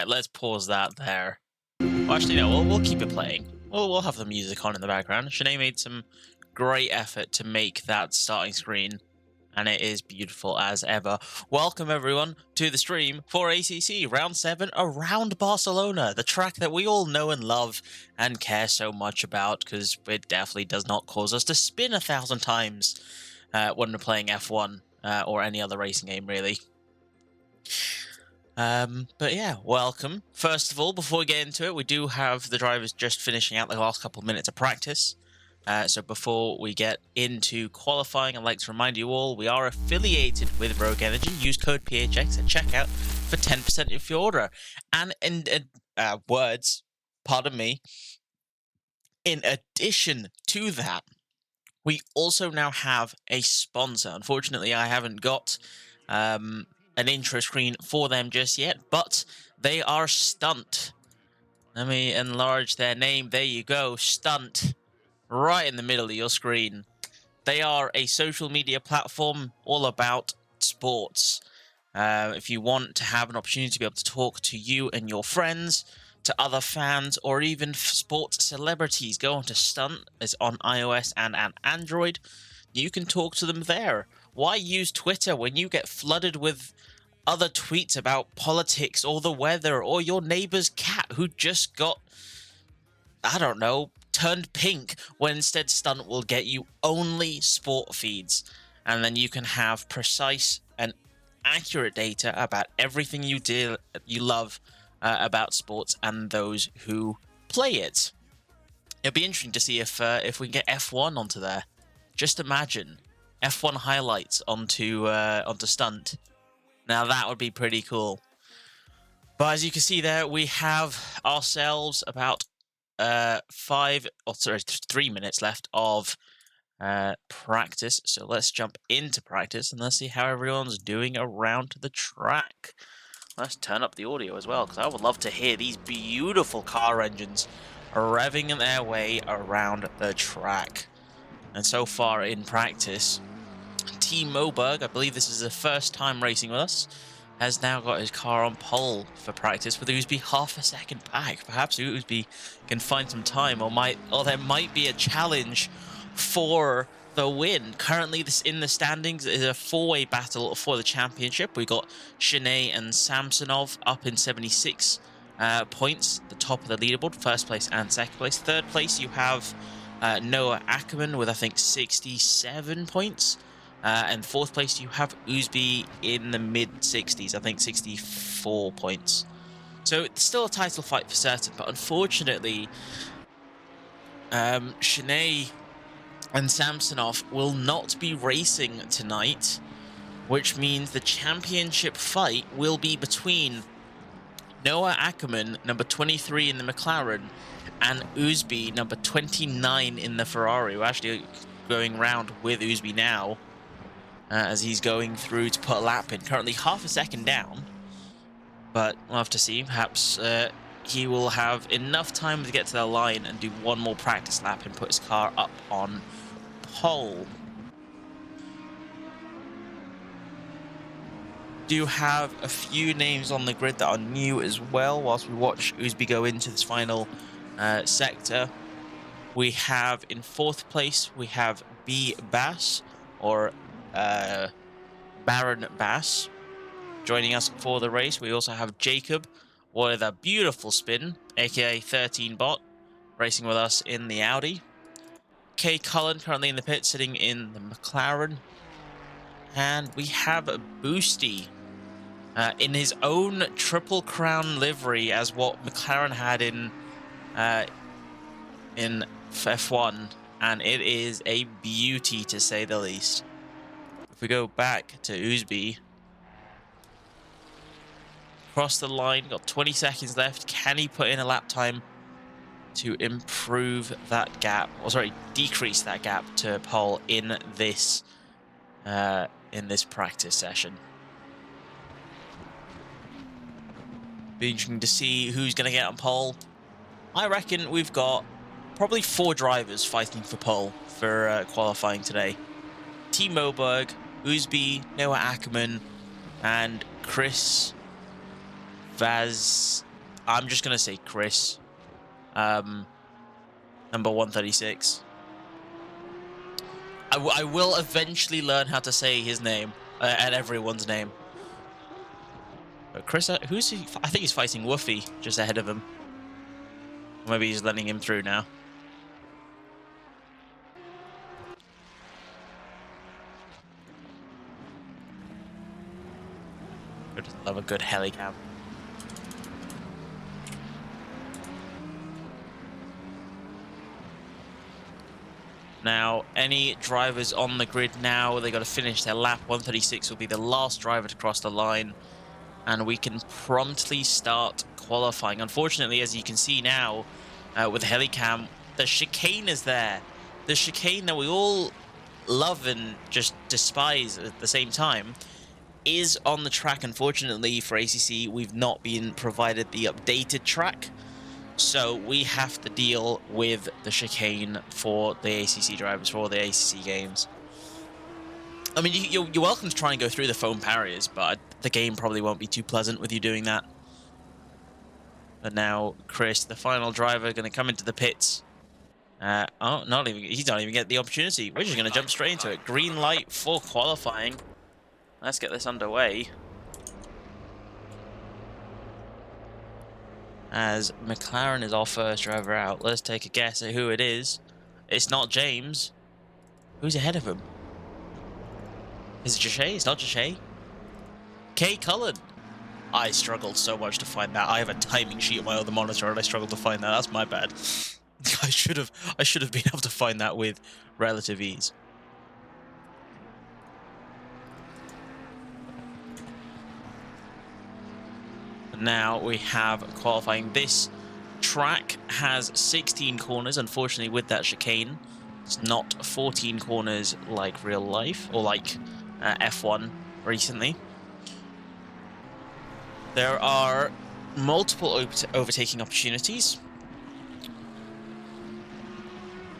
Alright, let's pause that there. Well, actually, no, we'll keep it playing. We'll have the music on in the background. Shanae made some great effort to make that starting screen, and it is beautiful as ever. Welcome, everyone, to the stream for ACC Round 7 around Barcelona, the track that we all know and love and care so much about, because it definitely does not cause us to spin 1,000 times when we're playing F1 or any other racing game, really. But yeah, welcome. First of all, before we get into it, we do have the drivers just finishing out the last couple of minutes of practice. So before we get into qualifying, I'd like to remind you all, we are affiliated with Rogue Energy. Use code PHX at checkout for 10% off your order. And in pardon me, in addition to that, we also now have a sponsor. Unfortunately, I haven't got an intro screen for them just yet, but they are Stunt. Let me enlarge their name. There you go, Stunt, right in the middle of your screen. They are a social media platform all about sports. If you want to have an opportunity to be able to talk to you and your friends, to other fans, or even sports celebrities, go on to Stunt. It's on iOS and Android. You can talk to them there. Why use Twitter when you get flooded with other tweets about politics or the weather or your neighbor's cat who just got, I don't know, turned pink, when instead Stunt will get you only sport feeds, and then you can have precise and accurate data about everything you love about sports and those who play it. It'll be interesting to see if we can get F1 onto there. Just imagine F1 highlights onto Stunt. Now that would be pretty cool. But as you can see there, we have ourselves about 3 minutes left of practice. So let's jump into practice and let's see how everyone's doing around the track. Let's turn up the audio as well, because I would love to hear these beautiful car engines revving their way around the track. And so far in practice, Team Moberg, I believe this is the first time racing with us, has now got his car on pole for practice with Oosby half a second back. Perhaps Oosby can find some time, or there might be a challenge for the win. Currently, this in the standings is a four-way battle for the championship. We got Shanae and Samsonov up in 76 points, the top of the leaderboard, first place and second place. Third place, you have Noah Ackerman with, I think, 67 points. And fourth place, you have Oosby in the mid-60s, I think 64 points. So it's still a title fight for certain, but unfortunately, Shanae and Samsonov will not be racing tonight, which means the championship fight will be between Noah Ackerman, number 23 in the McLaren, and Oosby, number 29 in the Ferrari. We're actually going round with Oosby now, as he's going through to put a lap in. Currently half a second down, but we'll have to see. Perhaps he will have enough time to get to the line and do one more practice lap and put his car up on pole. Do have a few names on the grid that are new as well whilst we watch Oosby go into this final sector. We have in fourth place, we have B. Bass, or Baron Bass, joining us for the race. We also have Jacob with a beautiful spin, aka 13 Bot, racing with us in the Audi. Kay Cullen currently in the pit, sitting in the McLaren. And we have Boosty in his own Triple Crown livery, as what McLaren had in F1, and it is a beauty to say the least. If we go back to Oosby, across the line, got 20 seconds left. Can he put in a lap time to improve that gap, or sorry, decrease that gap to pole in this practice session? Be interesting to see who's going to get on pole. I reckon we've got probably 4 drivers fighting for pole for qualifying today. Team Moberg, Oosby, Noah Ackerman, and Chris I'm just going to say Chris. Number 136. I will eventually learn how to say his name and everyone's name. But Chris, who's he? I think he's fighting Woofy just ahead of him. Or maybe he's letting him through now. I just love a good helicam. Now, any drivers on the grid now, they got to finish their lap. 136 will be the last driver to cross the line, and we can promptly start qualifying. Unfortunately, as you can see now, with the helicam, the chicane is there. The chicane that we all love and just despise at the same time is on the track. Unfortunately for ACC, we've not been provided the updated track. So we have to deal with the chicane for the ACC drivers, for all the ACC games. I mean, you're welcome to try and go through the foam barriers, but the game probably won't be too pleasant with you doing that. But now, Chris, the final driver, going to come into the pits. Oh, he's not even getting the opportunity. We're just going to jump straight into it. Green light for qualifying. Let's get this underway. As McLaren is our first driver out. Let's take a guess at who it is. It's not James. Who's ahead of him? Is it Jachet? It's not Jachet. Kay Cullen. I struggled so much to find that. I have a timing sheet on my other monitor and I struggled to find that. That's my bad. I should have been able to find that with relative ease. Now we have qualifying. This track has 16 corners. Unfortunately, with that chicane, it's not 14 corners like real life or like F1 recently. There are multiple overtaking opportunities.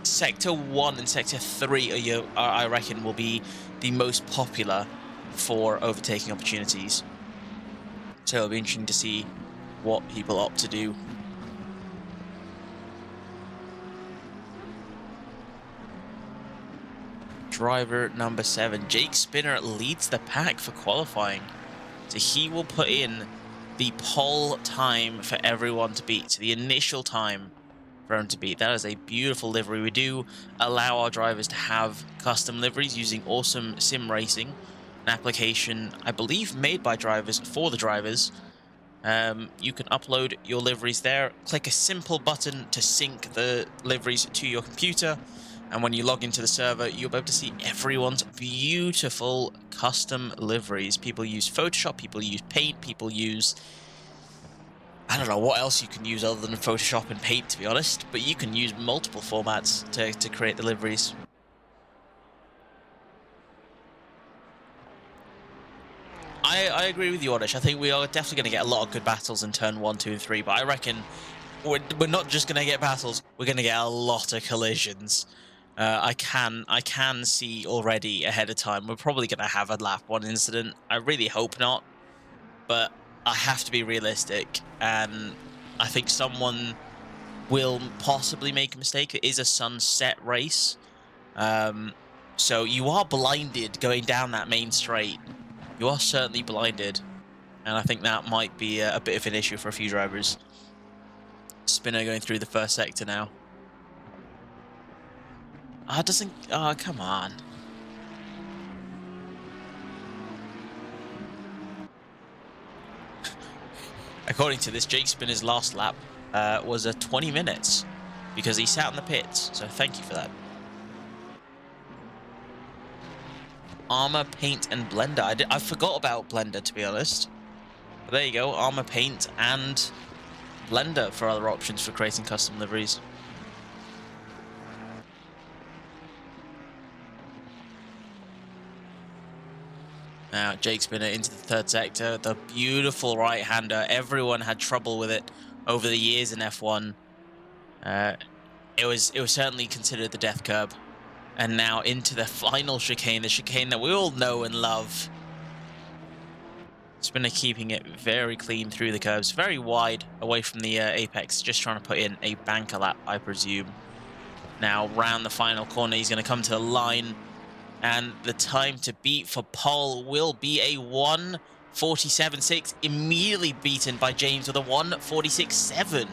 Sector 1 and Sector 3 I reckon will be the most popular for overtaking opportunities. So it'll be interesting to see what people opt to do. Driver number 7, Jake Spinner, leads the pack for qualifying. So he will put in the pole time for everyone to beat. So the initial time for him to beat. That is a beautiful livery. We do allow our drivers to have custom liveries using Awesome Sim Racing, an application, I believe, made by drivers for the drivers. You can upload your liveries there. Click a simple button to sync the liveries to your computer. And when you log into the server, you'll be able to see everyone's beautiful custom liveries. People use Photoshop, people use Paint, people use... I don't know what else you can use other than Photoshop and Paint, to be honest. But you can use multiple formats to create the liveries. I agree with you, Oddish. I think we are definitely going to get a lot of good battles in turn 1, 2, and 3. But I reckon we're not just going to get battles. We're going to get a lot of collisions. I can see already ahead of time we're probably going to have a lap 1 incident. I really hope not, but I have to be realistic, and I think someone will possibly make a mistake. It is a sunset race, so you are blinded going down that main straight. You are certainly blinded, and I think that might be a bit of an issue for a few drivers. Spinner going through the first sector now. Oh, come on. According to this, Jake Spinner's last lap was 20 minutes because he sat in the pits, so thank you for that. Armor, Paint, and Blender. I forgot about Blender, to be honest. But there you go, Armor, Paint, and Blender for other options for creating custom liveries. Now, Jake Spinner into the third sector. The beautiful right-hander. Everyone had trouble with it over the years in F1. It was certainly considered the death curb. And now into the final chicane, the chicane that we all know and love. Spinner keeping it very clean through the curves, very wide away from the apex, just trying to put in a banker lap, I presume. Now, round the final corner, he's going to come to the line, and the time to beat for Paul will be a 1:47.6, immediately beaten by James with a 1:46.7.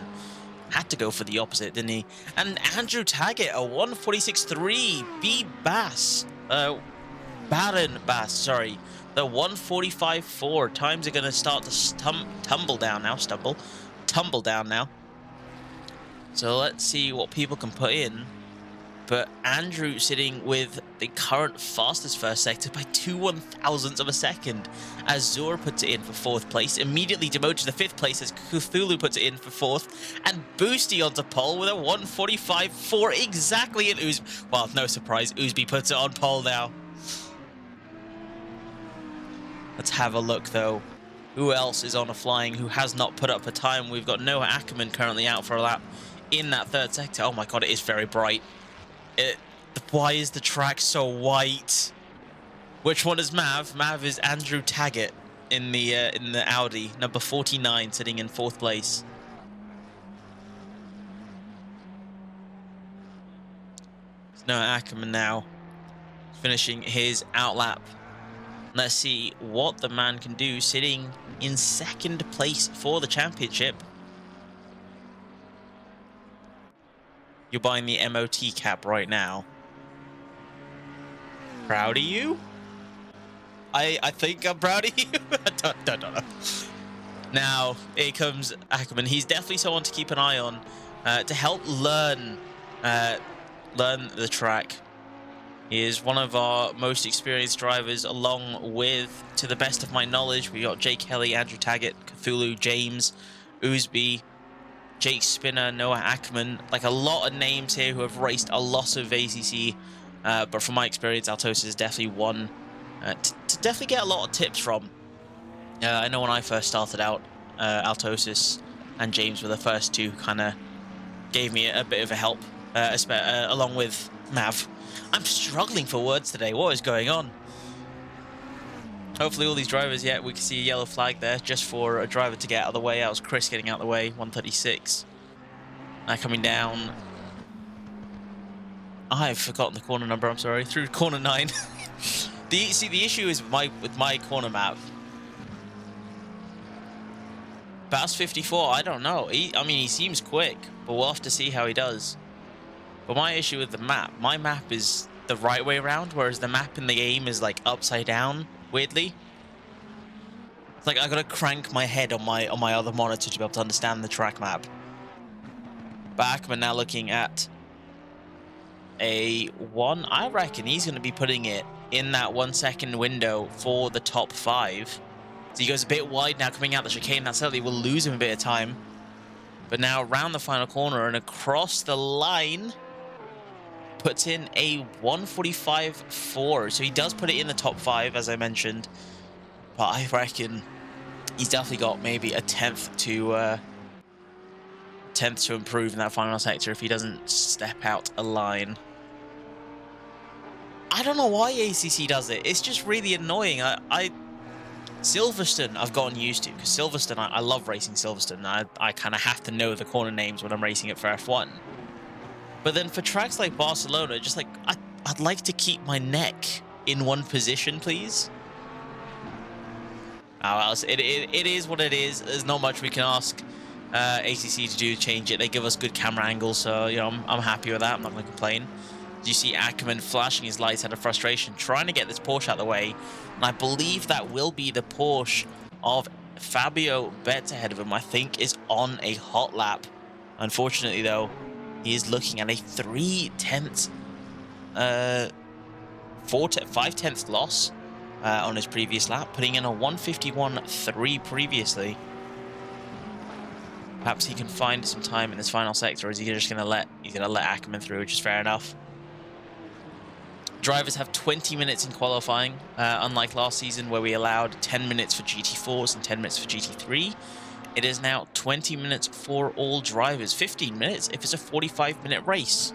Had to go for the opposite, didn't he? And Andrew Taggett, a 1:46.3. B. Bass, Baron Bass, sorry, the 1:45.4. Times are going to start to tumble down now. So let's see what people can put in. But Andrew sitting with the current fastest first sector by 2/1000ths of a second. Azure puts it in for 4th place, immediately demoted to the 5th place as Cthulhu puts it in for 4th, and Boosty onto pole with a 1:45.4 exactly. And well, no surprise, Oosby puts it on pole now. Let's have a look though. Who else is on a flying who has not put up a time? We've got Noah Ackerman currently out for a lap in that 3rd sector. Oh my god, it is very bright. Why is the track so white? Which one is Mav? Mav is Andrew Taggett in the Audi, number 49, sitting in 4th place. It's Noah Ackerman now, finishing his outlap. Let's see what the man can do, sitting in 2nd place for the championship. You're buying the MOT cap right now. Proud of you? I think I'm proud of you. I don't know. Now, here comes Ackerman. He's definitely someone to keep an eye on to help learn the track. He is one of our most experienced drivers, along with, to the best of my knowledge, we got Jake Kelly, Andrew Taggett, Cthulhu, James, Oosby, Jake Spinner, Noah Ackerman, like a lot of names here who have raced a lot of ACC, but from my experience, Altosis is definitely one to definitely get a lot of tips from. I know when I first started out, Altosis and James were the first two who kind of gave me a bit of a help, along with Mav. I'm struggling for words today. What is going on? Hopefully all these drivers, yeah, we can see a yellow flag there just for a driver to get out of the way. That was Chris getting out of the way, 136. Now coming down. I've forgotten the corner number, I'm sorry. Through corner 9. The issue is with my corner map. Bass 54, I don't know. I mean, he seems quick, but we'll have to see how he does. But my issue with the map, my map is the right way around, whereas the map in the game is like upside down. Weirdly, it's like I gotta crank my head on my other monitor to be able to understand the track map. Backman now looking at a 1. I reckon he's going to be putting it in that 1 second window for the top 5. So he goes a bit wide now coming out the chicane. That certainly will lose him a bit of time. But now around the final corner and across the line, puts in a 1:45.4. So he does put it in the top 5, as I mentioned. But I reckon he's definitely got maybe a tenth to improve in that final sector if he doesn't step out a line. I don't know why ACC does it. It's just really annoying. Silverstone I've gotten used to, because Silverstone, I love racing Silverstone. I kind of have to know the corner names when I'm racing it for F1. But then for tracks like Barcelona, just like, I'd like to keep my neck in one position, please. Oh, well, it is what it is. There's not much we can ask ACC to do to change it. They give us good camera angles, so, you know, I'm happy with that. I'm not going to complain. You see Ackerman flashing his lights out of frustration, trying to get this Porsche out of the way. And I believe that will be the Porsche of Fabio Betts ahead of him, I think, is on a hot lap. Unfortunately, though, he is looking at a 5/10 loss on his previous lap, putting in a 1:51.3 previously. Perhaps he can find some time in this final sector, or is he just going to let Ackerman through, which is fair enough. Drivers have 20 minutes in qualifying, unlike last season where we allowed 10 minutes for GT4s and 10 minutes for GT3. It is now 20 minutes for all drivers, 15 minutes if it's a 45-minute race.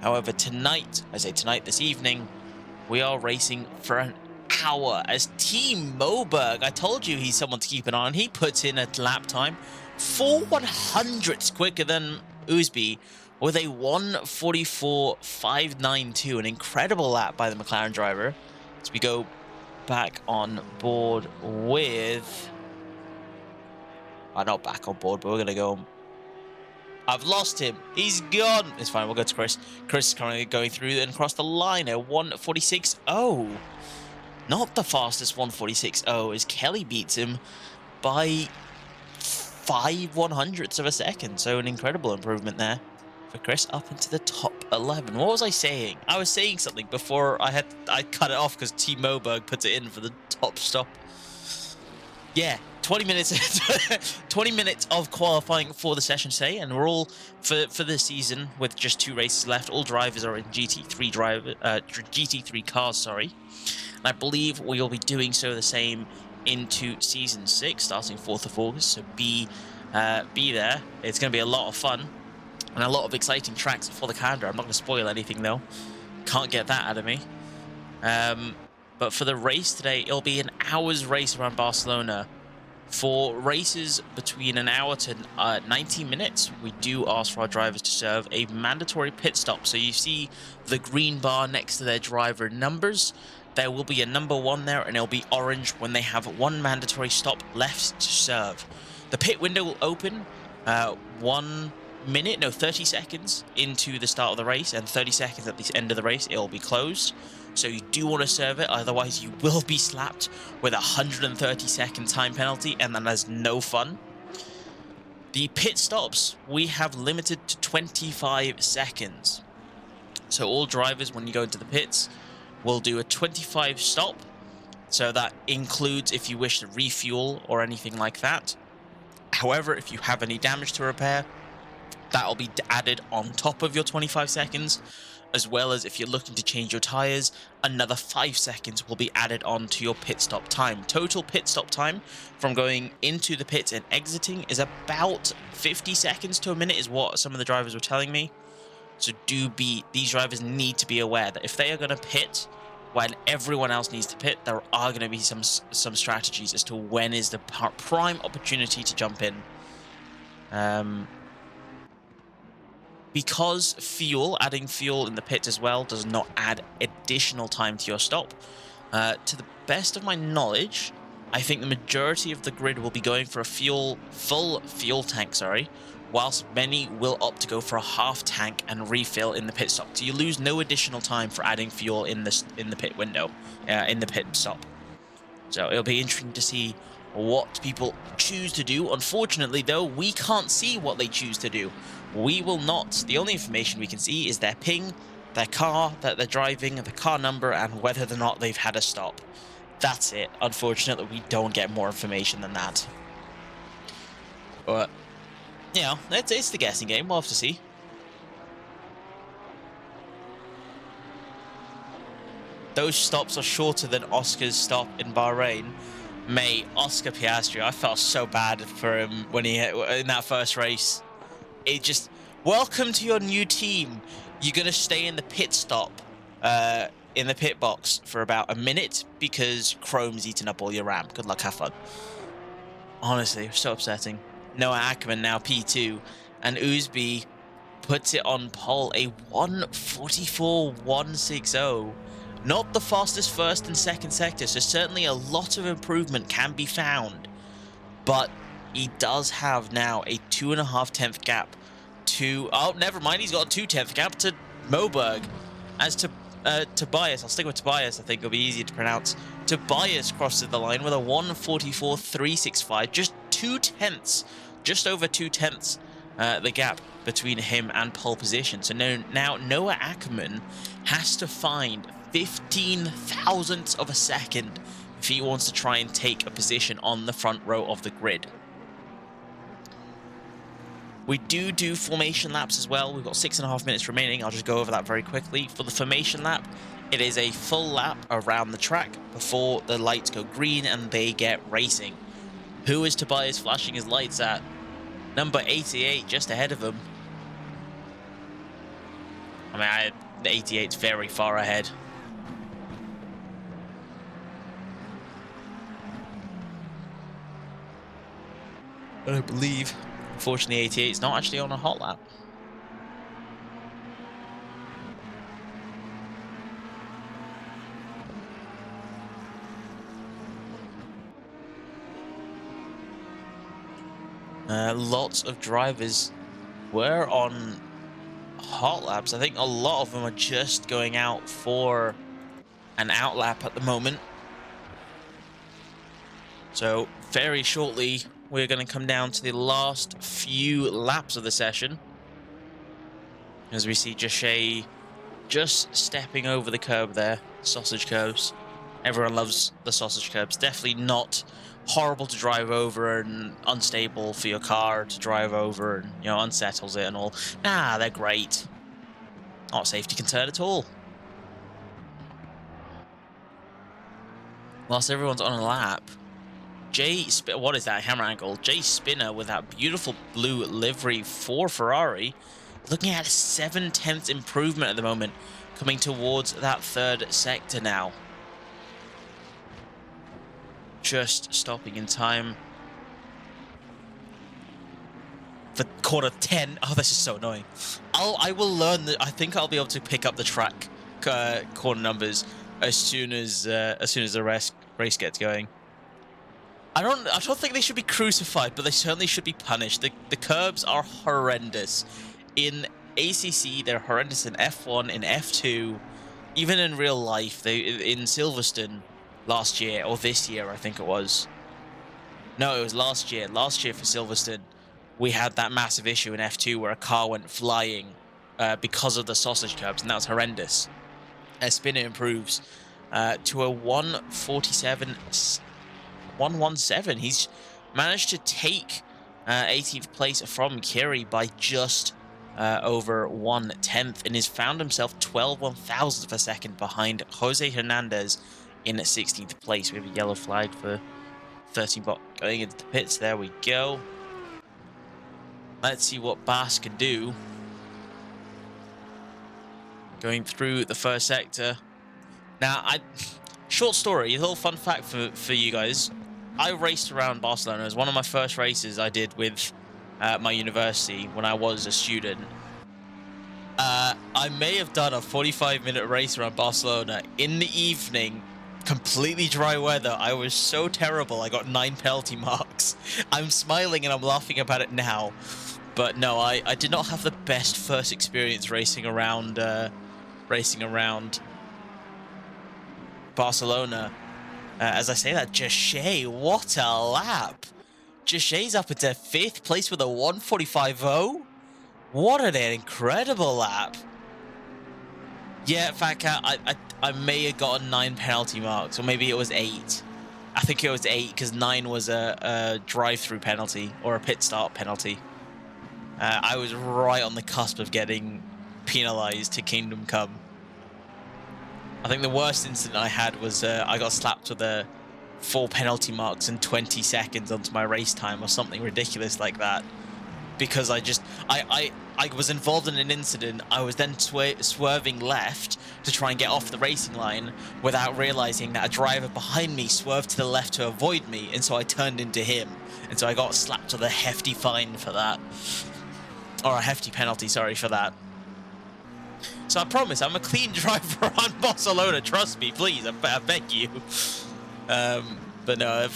However, tonight, this evening, we are racing for hour as Team Moberg, I told you he's someone to keep an eye on. He puts in a lap time 4/100ths quicker than Oosby with a 1:44.592. An incredible lap by the McLaren driver. As we go back on board with... not back on board, but we're going to go... I've lost him. He's gone. It's fine. We'll go to Chris. Chris is currently going through and across the line at 1:46.0. Not the fastest 1:46.0 as Kelly beats him by 5/100ths of a second. So an incredible improvement there for Chris up into the top 11. What was I saying? I was saying something before I cut it off because Team Moberg puts it in for the top stop. Yeah, 20 minutes 20 minutes of qualifying for the session today, and we're all for the season with just 2 races left. All drivers are in GT3 cars, sorry. And I believe we will be doing so the same into season 6 starting 4th of August. So be there. It's going to be a lot of fun and a lot of exciting tracks for the calendar. I'm not going to spoil anything though. Can't get that out of me. But for the race today, it'll be an hour's race around Barcelona. For races between an hour to 90 minutes, we do ask for our drivers to serve a mandatory pit stop. So you see the green bar next to their driver numbers. There will be a number 1 there, and it'll be orange when they have 1 mandatory stop left to serve. The pit window will open 30 seconds into the start of the race, and 30 seconds at the end of the race, it will be closed. So you do want to serve it, otherwise you will be slapped with a 130-second time penalty, and that is no fun. The pit stops, we have limited to 25 seconds. So all drivers, when you go into the pits, will do a 25 stop. So that includes if you wish to refuel or anything like that. However, if you have any damage to repair, that will be added on top of your 25 seconds. As well as if you're looking to change your tyres, another 5 seconds will be added on to your pit stop time. Total pit stop time from going into the pits and exiting is about 50 seconds to a minute is what some of the drivers were telling me. So these drivers need to be aware that if they are going to pit when everyone else needs to pit, there are going to be some strategies as to when is the prime opportunity to jump in. Because adding fuel in the pit as well does not add additional time to your stop. To the best of my knowledge, I think the majority of the grid will be going for a full fuel tank, whilst many will opt to go for a half tank and refill in the pit stop. So you lose no additional time for adding fuel in the pit window, in the pit stop. So it'll be interesting to see what people choose to do. Unfortunately, though, we can't see what they choose to do. We will not. The only information we can see is their ping, their car that they're driving, the car number, and whether or not they've had a stop. That's it. Unfortunately, we don't get more information than that. But, you know, it's the guessing game. We'll have to see. Those stops are shorter than Oscar's stop in Bahrain. Mate, Oscar Piastri, I felt so bad for him when in that first race. It just, welcome to your new team. You're going to stay in the pit stop, in the pit box for about a minute because Chrome's eaten up all your RAM. Good luck, have fun. Honestly, so upsetting. Noah Ackerman now P2, and Oosby puts it on pole, a 1:44.160. Not the fastest first and second sector, so certainly a lot of improvement can be found. But he does have now a 2.5 gap to... Oh, never mind. He's got a 2/10 gap to Moberg. As to Tobias, I'll stick with Tobias. I think it'll be easier to pronounce. Tobias crosses the line with a 1:44.365. Just 2/10, just over 2/10, the gap between him and pole position. So now Noah Ackerman has to find 15 thousandths of a second if he wants to try and take a position on the front row of the grid. We do formation laps as well. We've got 6.5 minutes remaining. I'll just go over that very quickly. For the formation lap, it is a full lap around the track before the lights go green and they get racing. Who is Tobias flashing his lights at? Number 88, just ahead of him. I mean, the 88's very far ahead. And I believe, unfortunately, 88 is not actually on a hot lap. Lots of drivers were on hot laps. I think a lot of them are just going out for an out lap at the moment. So very shortly, we're going to come down to the last few laps of the session. As we see Jashay just stepping over the curb there, sausage curbs. Everyone loves the sausage curbs. Definitely not horrible to drive over and unstable for your car to drive over and, you know, unsettles it and all. Nah, they're great. Not a safety concern at all. Whilst everyone's on a lap, what is that camera angle? Jay Spinner with that beautiful blue livery for Ferrari, looking at a 7/10 improvement at the moment, coming towards that third sector now. Just stopping in time for quarter 10. Oh, this is so annoying. I will learn that. I think I'll be able to pick up the track corner numbers as soon as the race gets going. I don't think they should be crucified, but they certainly should be punished. The curbs are horrendous. In ACC, they're horrendous in F1, in F2, even in real life. In Silverstone last year, or this year, I think it was. No, it was last year. Last year for Silverstone, we had that massive issue in F2 where a car went flying because of the sausage curbs, and that was horrendous. Spinner improves to a 117. He's managed to take 18th place from Kiri by just over 1/10, and has found himself 12/1000 of a second behind Jose Hernandez in 16th place. We have a yellow flag for 13 bot going into the pits. There we go. Let's see what Bass can do. Going through the first sector. Now, short story, a little fun fact for you guys. I raced around Barcelona. It was one of my first races I did with my university when I was a student. I may have done a 45-minute race around Barcelona in the evening, completely dry weather. I was so terrible. I got 9 penalty marks. I'm smiling and I'm laughing about it now. But no, I did not have the best first experience racing around Barcelona. As I say that, Jashay, what a lap! Jashay's up into 5th place with a 1:45.0. What an incredible lap! Yeah, in fact, I may have gotten 9 penalty marks, or maybe it was 8. I think it was 8 because 9 was a drive-through penalty or a pit start penalty. I was right on the cusp of getting penalized to Kingdom Come. I think the worst incident I had was I got slapped with 4 penalty marks and 20 seconds onto my race time or something ridiculous like that. Because I was involved in an incident. I was then swerving left to try and get off the racing line without realizing that a driver behind me swerved to the left to avoid me, and so I turned into him. And so I got slapped with a hefty fine for that. Or a hefty penalty, sorry, for that. So I promise, I'm a clean driver on Barcelona. Trust me, please. I beg you. But no,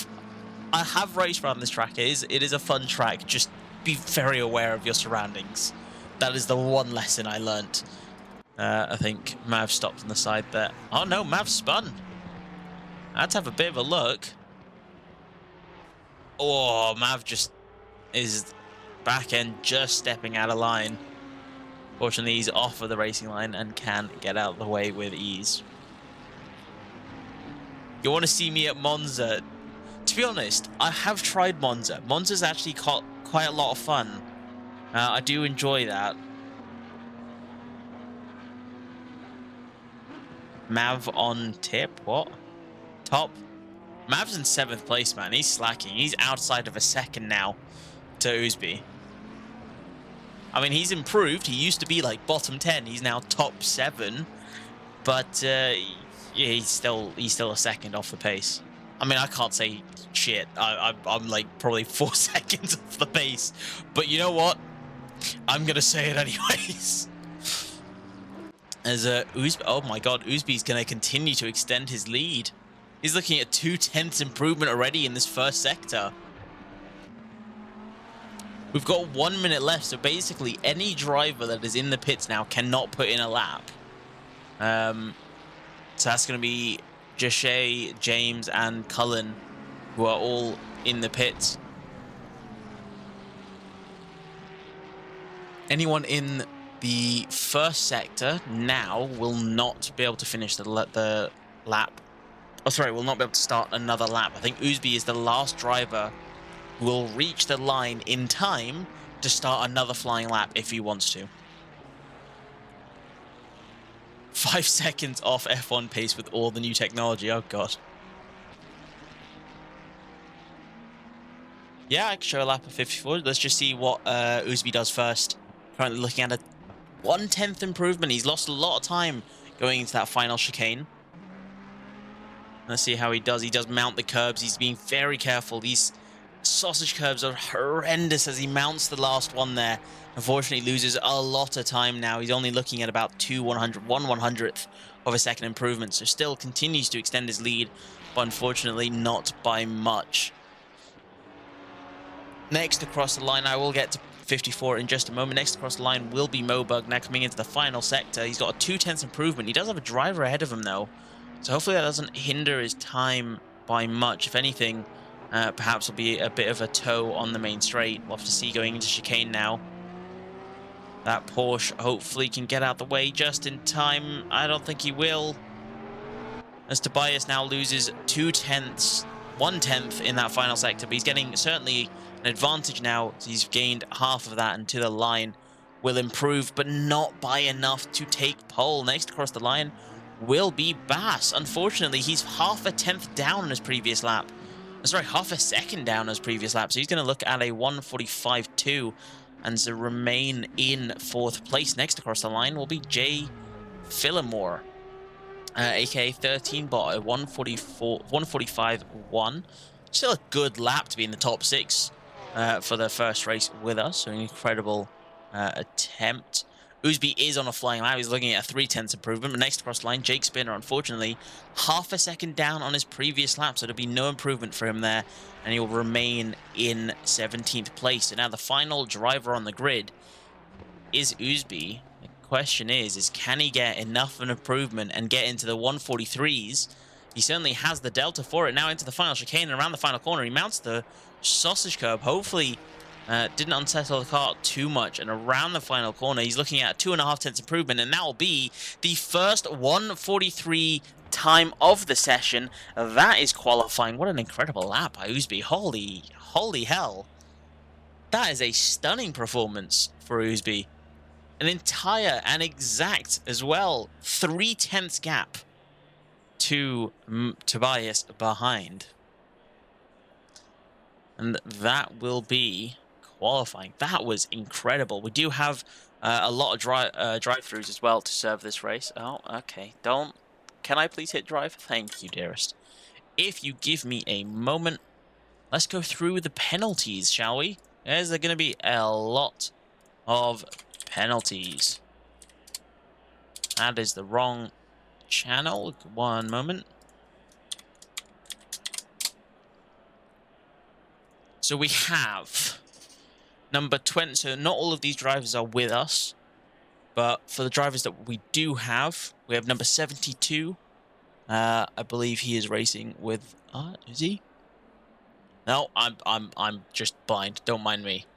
I have raced around this track. It is a fun track. Just be very aware of your surroundings. That is the one lesson I learnt. I think Mav stopped on the side there. Oh no, Mav spun. I had to have a bit of a look. Oh, Mav just is back end just stepping out of line. Fortunately, he's off of the racing line and can get out of the way with ease. You want to see me at Monza? To be honest, I have tried Monza. Monza's actually quite a lot of fun. I do enjoy that. Mav on tip, what? Top. Mav's in 7th place, man. He's slacking. He's outside of a second now to Oosby. I mean, he's improved. He used to be like bottom 10. He's now top 7. But yeah, he's still a second off the pace. I mean, I can't say shit. I'm like probably 4 seconds off the pace. But you know what? I'm going to say it anyways. As Uzbi, oh my god, Uzbi's going to continue to extend his lead. He's looking at 0.2 improvement already in this first sector. We've got 1 minute left, so basically any driver that is in the pits now cannot put in a lap. So that's going to be Jashay, James, and Cullen, who are all in the pits. Anyone in the first sector now will not be able to finish the lap. Oh, sorry, will not be able to start another lap. I think Uzbi is the last driver who will reach the line in time to start another flying lap if he wants to. 5 seconds off F1 pace with all the new technology. Oh, God. Yeah, I can show a lap of 54. Let's just see what Uzbi does first. Currently looking at a 1/10 improvement. He's lost a lot of time going into that final chicane. Let's see how he does. He does mount the curbs. He's being very careful. These sausage curbs are horrendous as he mounts the last one there. Unfortunately, loses a lot of time now. He's only looking at about 1/100th of a second improvement. So still continues to extend his lead, but unfortunately not by much. Next across the line, I will get to 54 in just a moment. Next across the line will be Mobug, now coming into the final sector. He's got a 0.2 improvement. He does have a driver ahead of him, though. So hopefully that doesn't hinder his time by much. If anything, perhaps will be a bit of a tow on the main straight. We'll have to see going into chicane now. That Porsche hopefully can get out the way just in time. I don't think he will. As Tobias now loses 1/10 in that final sector, but he's getting certainly an advantage now. He's gained half of that, and to the line will improve, but not by enough to take pole. Next across the line will be Bass. Unfortunately, he's half a tenth down on his previous lap. Sorry, half a second down on his previous lap. So he's going to look at a 1:45.2 and to remain in 4th place. Next across the line will be Jay Phillimore. aka 13 bot at 1:45.1. Still a good lap to be in the top 6 for the first race with us. So an incredible attempt. Uzbi is on a flying lap. He's looking at a 0.3 improvement. But next across the line, Jake Spinner, unfortunately, half a second down on his previous lap. So there'll be no improvement for him there. And he will remain in 17th place. So now the final driver on the grid is Uzbi. Question is can he get enough of an improvement and get into the 143s? He certainly has the delta for it. Now into the final chicane and around the final corner. He mounts the sausage curb. Hopefully didn't unsettle the car too much. And around the final corner, he's looking at a 2.5 improvement. And that will be the first 143 time of the session. That is qualifying. What an incredible lap by Uzbi. Holy hell. That is a stunning performance for Uzbi. An entire and exact as well 0.3 gap to Tobias behind. And that will be qualifying. That was incredible. We do have a lot of drive-throughs as well to serve this race. Oh, okay. Can I please hit drive? Thank you, dearest. If you give me a moment, let's go through the penalties, shall we? There's going to be a lot of penalties. That is the wrong channel. 1 moment. So we have number 20. So not all of these drivers are with us, but for the drivers that we do have, we have number 72. I believe he is racing with. Is he? No, I'm just blind. Don't mind me.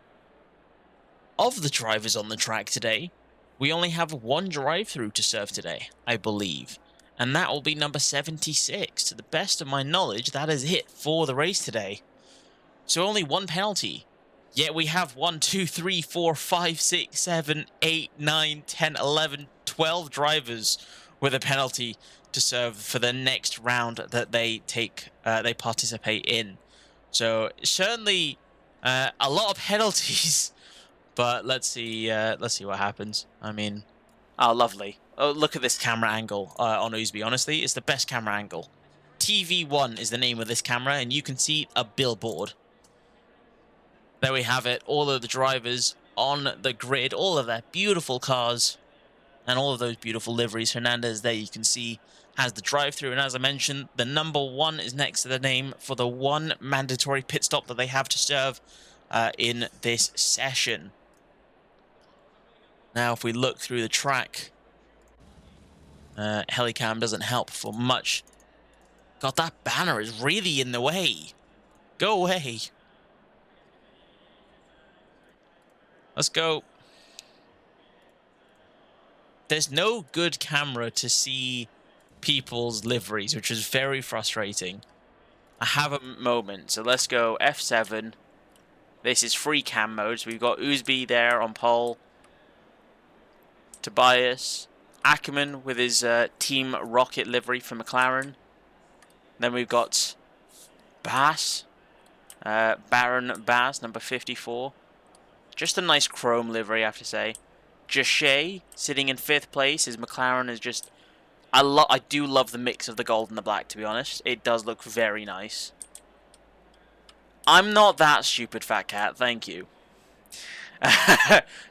Of the drivers on the track today, we only have 1 drive-through to serve today, I believe. And that will be number 76. To the best of my knowledge, that is it for the race today. So only 1 penalty. Yet we have 1, 2, 3, 4, 5, 6, 7, 8, 9, 10, 11, 12 drivers with a penalty to serve for the next round that they participate in. So certainly a lot of penalties. But let's see what happens. I mean, oh, lovely. Oh, look at this camera angle on Uzbi. Honestly, it's the best camera angle. TV1 is the name of this camera, and you can see a billboard. There we have it, all of the drivers on the grid, all of their beautiful cars, and all of those beautiful liveries. Hernandez, there you can see, has the drive-through, and as I mentioned, the number 1 is next to the name for the one mandatory pit stop that they have to serve in this session. Now, if we look through the track, Helicam doesn't help for much. God, that banner is really in the way. Go away. Let's go. There's no good camera to see people's liveries, which is very frustrating. I have a moment, so let's go F7. This is free cam mode, so we've got Uzbi there on pole. Tobias. Ackerman with his Team Rocket livery for McLaren. Then we've got Bass. Baron Bass, number 54. Just a nice chrome livery, I have to say. Jachet sitting in 5th place. His McLaren is just... I do love the mix of the gold and the black, to be honest. It does look very nice. I'm not that stupid, Fat Cat. Thank you.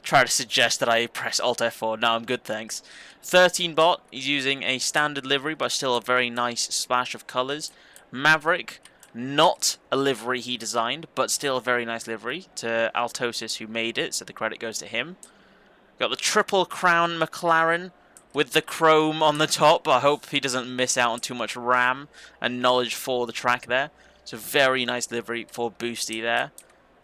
Try to suggest that I press Alt F4. No, I'm good, thanks. 13 bot. He's using a standard livery, but still a very nice splash of colours. Maverick. Not a livery he designed, but still a very nice livery to Altosis, who made it, so the credit goes to him. Got the Triple Crown McLaren with the chrome on the top. I hope he doesn't miss out on too much RAM and knowledge for the track there. So very nice livery for Boosty there.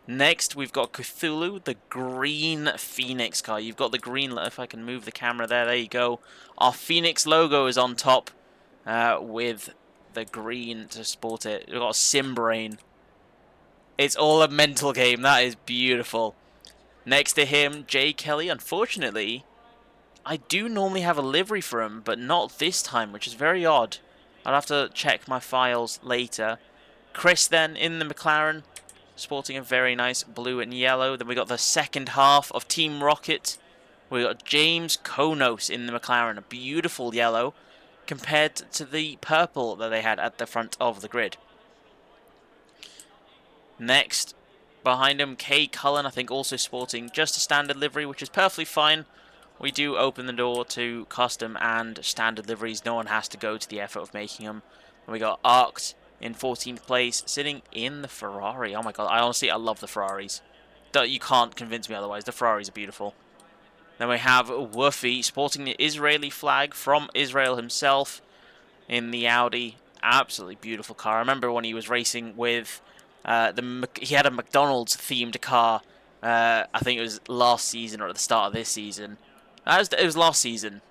Next, we've got Cthulhu, the green Phoenix car. You've got the green, if I can move the camera there you go. Our Phoenix logo is on top with the green to sport it. We've got Simbrain. It's all a mental game. That is beautiful. Next to him, Jay Kelly. Unfortunately, I do normally have a livery for him, but not this time, which is very odd. I'll have to check my files later. Chris then in the McLaren, sporting a very nice blue and yellow. Then we got the second half of Team Rocket. We got James Konos in the McLaren, a beautiful yellow, compared to the purple that they had at the front of the grid. Next, behind him, Kay Cullen, I think also sporting just a standard livery, which is perfectly fine. We do open the door to custom and standard liveries. No one has to go to the effort of making them. And we got Arced in 14th place, sitting in the Ferrari. Oh my god, I love the Ferraris. You can't convince me otherwise. The Ferraris are beautiful. Then we have Woofy sporting the Israeli flag from Israel himself in the Audi. Absolutely beautiful car. I remember when he was racing with... he had a McDonald's themed car. I think it was last season or at the start of this season. It was last season.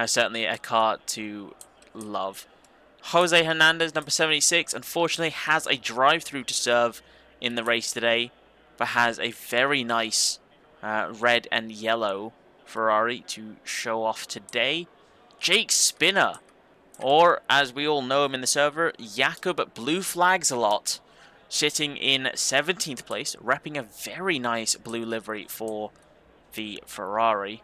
Certainly a car to love. Jose Hernandez, number 76, unfortunately has a drive-through to serve in the race today, but has a very nice red and yellow Ferrari to show off today. Jake Spinner, or as we all know him in the server, Jakob Blue Flags a lot, sitting in 17th place, repping a very nice blue livery for the Ferrari.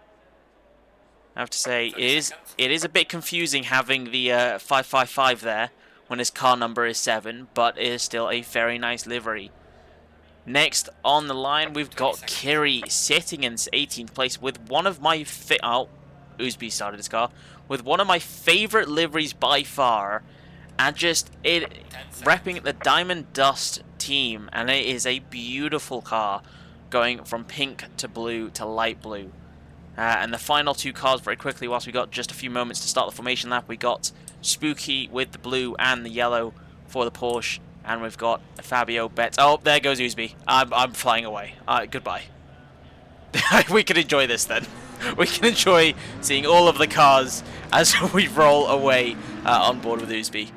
I have to say, it is a bit confusing having the 555 there when his car number is 7, but it is still a very nice livery. Next on the line, we've got Kiri sitting in 18th place with one of my Uzbi started his car with one of my favorite liveries by far, and just repping the Diamond Dust team, and it is a beautiful car going from pink to blue to light blue. And the final two cars very quickly, whilst we got just a few moments to start the formation lap, we got Spooky with the blue and the yellow for the Porsche, and we've got Fabio Betts. Oh, there goes Uzbi. I'm flying away. Goodbye. We can enjoy this then. We can enjoy seeing all of the cars as we roll away on board with Uzbi.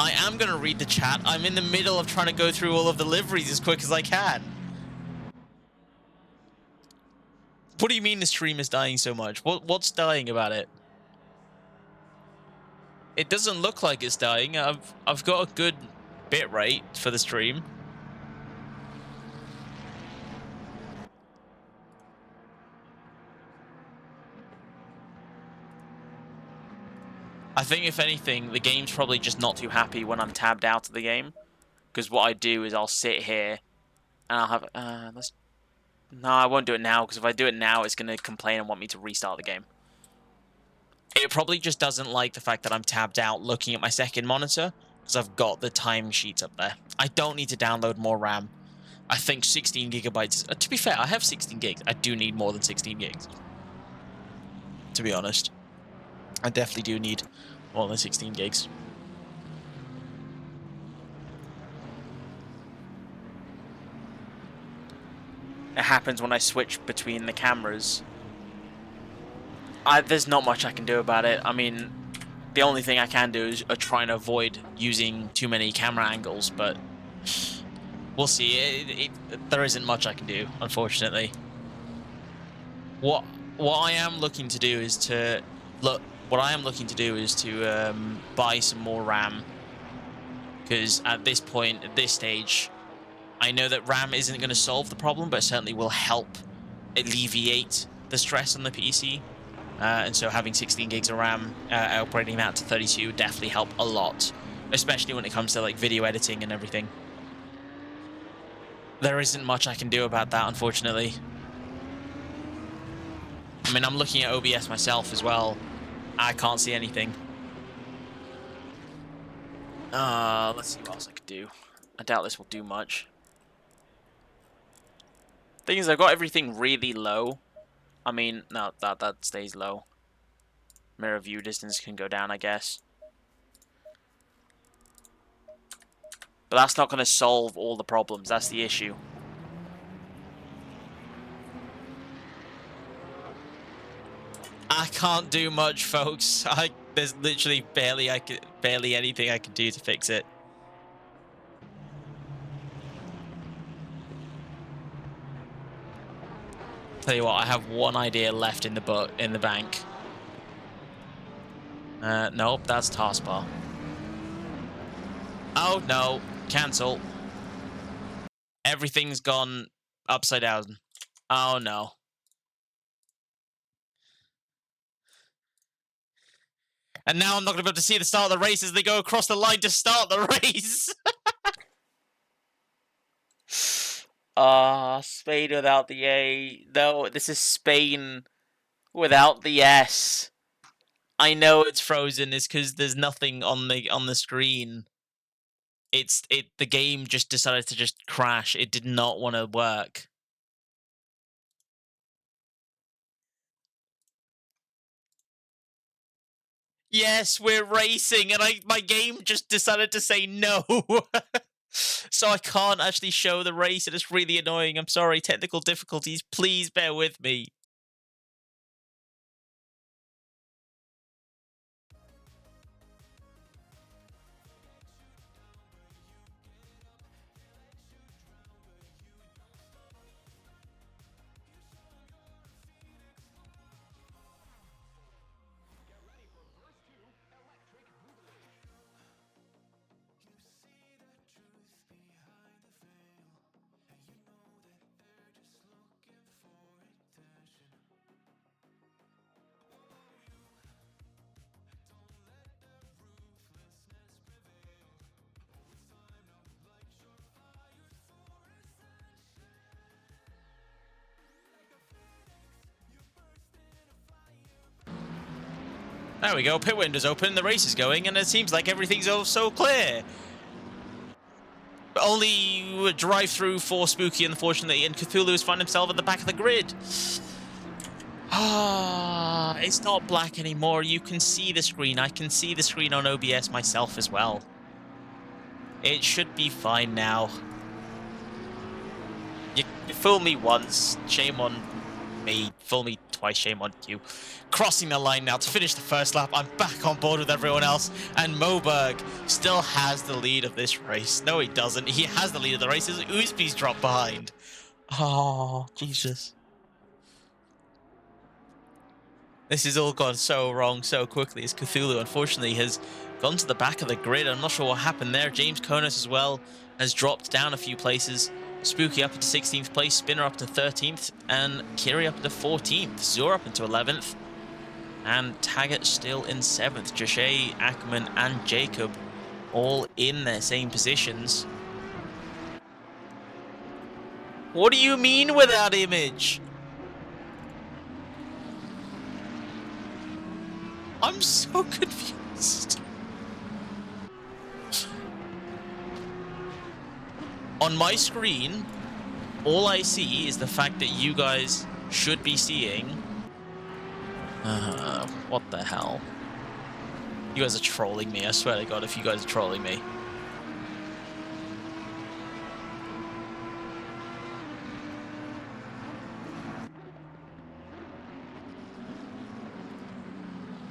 I am going to read the chat. I'm in the middle of trying to go through all of the liveries as quick as I can. What do you mean the stream is dying so much? What's dying about it? It doesn't look like it's dying. I've got a good bit rate for the stream. I think, if anything, the game's probably just not too happy when I'm tabbed out of the game. Because what I do is I'll sit here and I'll have... No, I won't do it now, because if I do it now, it's going to complain and want me to restart the game. It probably just doesn't like the fact that I'm tabbed out looking at my second monitor, because I've got the timesheets up there. I don't need to download more RAM. I think 16 gigabytes... to be fair, I have 16 gigs. I do need more than 16 gigs. To be honest. I definitely do need more than 16 gigs. It happens when I switch between the cameras. There's not much I can do about it. I mean, the only thing I can do is try and avoid using too many camera angles, but we'll see. There isn't much I can do, unfortunately. What I am looking to do is to buy some more RAM, because at this point, at this stage, I know that RAM isn't going to solve the problem, but it certainly will help alleviate the stress on the PC. And so having 16 gigs of RAM, upgrading that to 32 would definitely help a lot, especially when it comes to like video editing and everything. There isn't much I can do about that, unfortunately. I mean, I'm looking at OBS myself as well. I can't see anything. Let's see what else I could do. I doubt this will do much. Thing is, I've got everything really low. I mean, no, that stays low. Mirror view distance can go down, I guess. But that's not going to solve all the problems. That's the issue. I can't do much, folks. There's literally barely anything I can do to fix it. Tell you what, I have one idea left in the bank. Nope, that's taskbar. Oh no, cancel. Everything's gone upside down. Oh no. And now I'm not going to be able to see the start of the race as they go across the line to start the race. Spain without the A. No, this is Spain without the S. I know it's frozen. It's because there's nothing on the screen. The game just decided to just crash. It did not want to work. Yes, we're racing, and my game just decided to say no. So I can't actually show the race, and it's really annoying. I'm sorry, technical difficulties. Please bear with me. There we go, pit window's open, the race is going, and it seems like everything's all so clear. But only drive-through for Spooky, unfortunately, and Cthulhu has found himself at the back of the grid. It's not black anymore. You can see the screen. I can see the screen on OBS myself as well. It should be fine now. You fool me once, shame on me. Fool me twice, shame on you. Crossing the line now to finish the first lap. I'm back on board with everyone else, and Moberg still has the lead of this race. No, he doesn't. He has the lead of the race as Oosby's dropped behind. Oh, Jesus. This has all gone so wrong so quickly as Cthulhu, unfortunately, has gone to the back of the grid. I'm not sure what happened there. James Konos as well has dropped down a few places. Spooky up into 16th place, Spinner up to 13th, and Kiri up into 14th. Zur up into 11th. And Taggart still in 7th. Joshe, Ackerman, and Jacob all in their same positions. What do you mean without image? I'm so confused. On my screen, all I see is the fact that you guys should be seeing. What the hell? You guys are trolling me. I swear to God, if you guys are trolling me.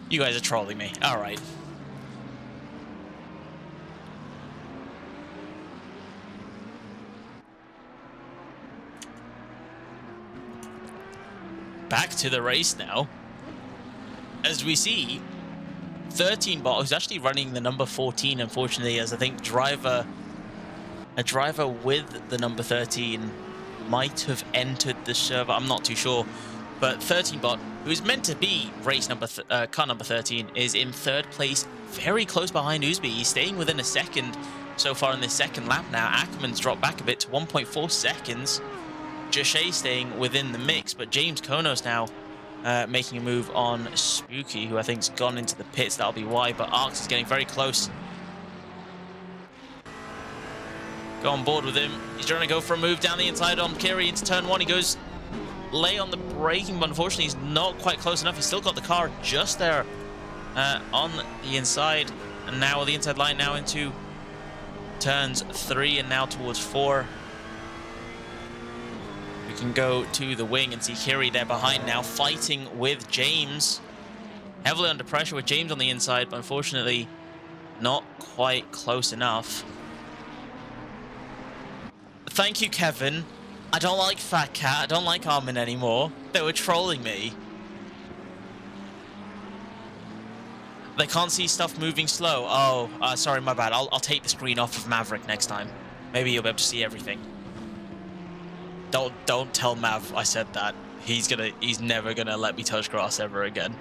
You guys are trolling me. All right. Back to the race now. As we see, 13 bot, who's actually running the number 14, unfortunately, as I think a driver with the number 13 might have entered the server. I'm not too sure. But 13 bot, who's meant to be race number car number 13, is in 3rd place, very close behind Uzbi. He's staying within a second so far in this second lap now. Ackerman's dropped back a bit to 1.4 seconds. Joshe staying within the mix, but James Konos now making a move on Spooky, who I think's gone into the pits. That'll be why, but Arx is getting very close. Go on board with him. He's trying to go for a move down the inside on Kiri into turn 1. He goes lay on the braking, but unfortunately he's not quite close enough. He's still got the car just there on the inside, and now the inside line now into turns 3 and now towards 4. We can go to the wing and see Kiri there behind now, fighting with James. Heavily under pressure with James on the inside, but unfortunately not quite close enough. Thank you, Kevin. I don't like Fat Cat. I don't like Armin anymore. They were trolling me. They can't see stuff moving slow. Oh, sorry, my bad. I'll take the screen off of Maverick next time. Maybe you'll be able to see everything. Don't tell Mav I said that. He's never gonna let me touch grass ever again.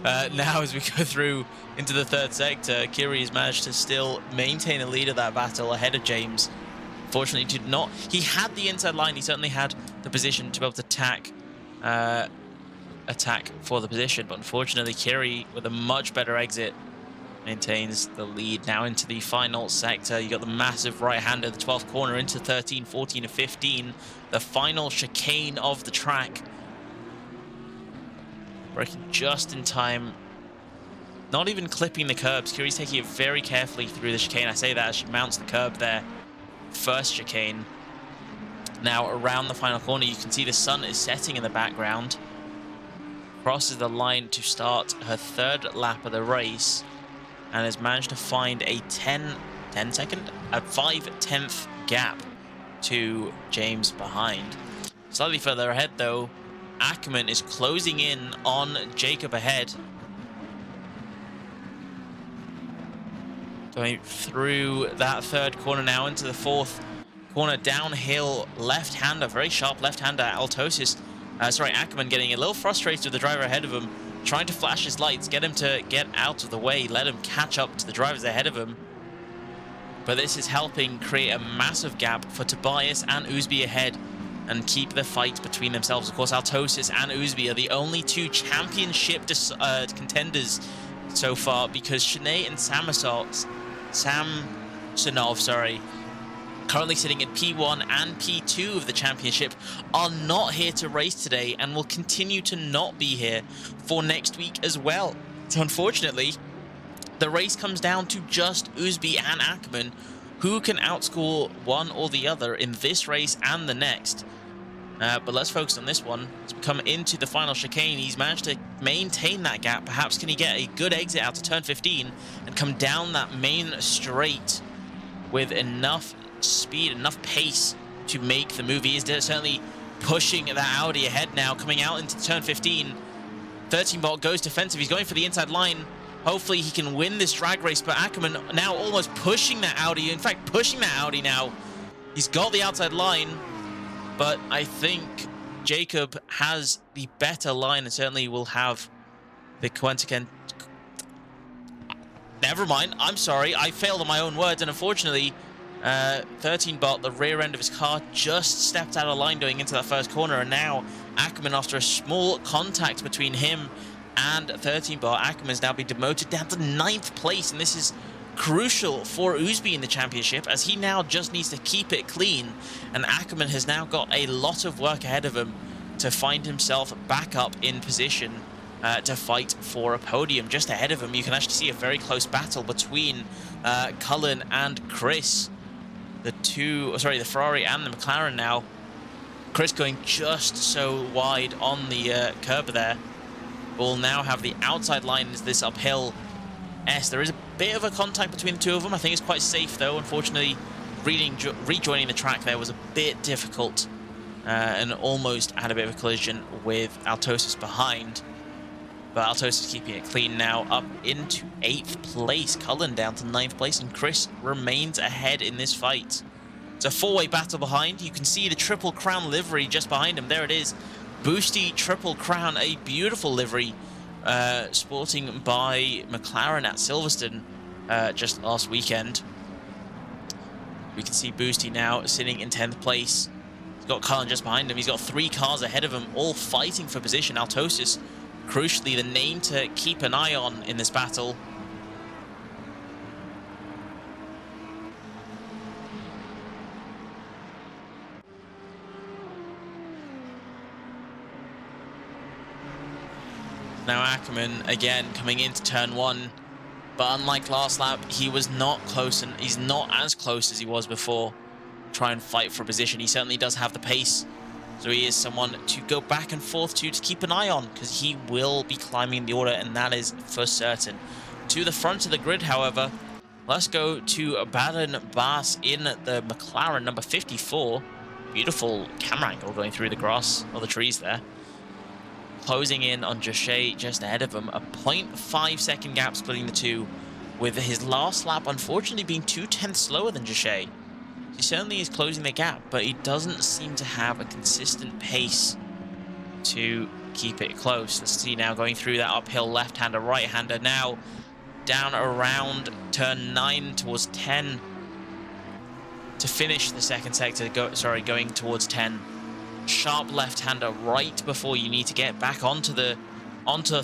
Now as we go through into the 3rd sector, Kiri has managed to still maintain a lead of that battle ahead of James. Fortunately, did not. He had the inside line. He certainly had the position to be able to attack for the position, but unfortunately, Kiri with a much better exit maintains the lead now into the final sector. You got the massive right-hander, the 12th corner into 13, 14, and 15. The final chicane of the track. Braking just in time. Not even clipping the curbs. Kiri's taking it very carefully through the chicane. I say that as she mounts the curb there. First chicane. Now around the final corner, you can see the sun is setting in the background. Crosses the line to start her 3rd lap of the race, and has managed to find a 5/10th gap to James behind. Slightly further ahead though, Ackerman is closing in on Jacob ahead. Going through that 3rd corner now into the 4th corner, downhill left-hander, very sharp left-hander, Altosis. Ackerman getting a little frustrated with the driver ahead of him, trying to flash his lights, get him to get out of the way, let him catch up to the drivers ahead of him. But this is helping create a massive gap for Tobias and Uzbi ahead and keep the fight between themselves. Of course, Altosis and Uzbi are the only 2 championship contenders so far, because Shanae and Samsonov, currently sitting in P1 and P2 of the championship, are not here to race today and will continue to not be here for next week as well. So unfortunately, the race comes down to just Uzbi and Ackerman, who can outscore one or the other in this race and the next. But let's focus on this one. As we come into the final chicane, he's managed to maintain that gap. Perhaps can he get a good exit out to turn 15 and come down that main straight with enough speed, enough pace to make the move. He is certainly pushing that Audi ahead now, coming out into turn 15. 13 bot goes defensive. He's going for the inside line. Hopefully he can win this drag race, but Ackerman now almost pushing that Audi. In fact, pushing that Audi now. He's got the outside line, but I think Jacob has the better line and certainly will have the Quentin. Never mind. I'm sorry. I failed on my own words, and unfortunately, 13 bot, the rear end of his car, just stepped out of line going into that first corner, and now Ackerman, after a small contact between him and 13 bot, Ackerman has now been demoted down to 9th place, and this is crucial for Ousby in the championship, as he now just needs to keep it clean, and Ackerman has now got a lot of work ahead of him to find himself back up in position to fight for a podium. Just ahead of him, you can actually see a very close battle between Cullen and Chris. The Ferrari and the McLaren now. Chris going just so wide on the curb there. We'll now have the outside line as this uphill S. There is a bit of a contact between the two of them. I think it's quite safe though. Unfortunately, rejoining the track there was a bit difficult and almost had a bit of a collision with Altosis behind. But Altosis keeping it clean now, up into 8th place. Cullen down to 9th place, and Chris remains ahead in this fight. It's a 4-way battle behind. You can see the Triple Crown livery just behind him. There it is. Boosty Triple Crown, a beautiful livery, sporting by McLaren at Silverstone just last weekend. We can see Boosty now sitting in 10th place. He's got Cullen just behind him. He's got 3 cars ahead of him, all fighting for position. Altosis, crucially, the name to keep an eye on in this battle. Now Ackerman again coming into turn 1, but unlike last lap, he was not close, and he's not as close as he was before. Try and fight for position. He certainly does have the pace, so he is someone to go back and forth to keep an eye on, because he will be climbing the order, and that is for certain. To the front of the grid, however, let's go to Baden Bass in the McLaren number 54. Beautiful camera angle going through the grass or the trees there. Closing in on Joshe just ahead of him. A 0.5 second gap splitting the two, with his last lap unfortunately being 2/10 slower than Joshe. He certainly is closing the gap, but he doesn't seem to have a consistent pace to keep it close. Let's see now going through that uphill left-hander, right-hander now down around turn 9 towards 10 to finish the second sector, going towards 10. Sharp left-hander right before you need to get back onto the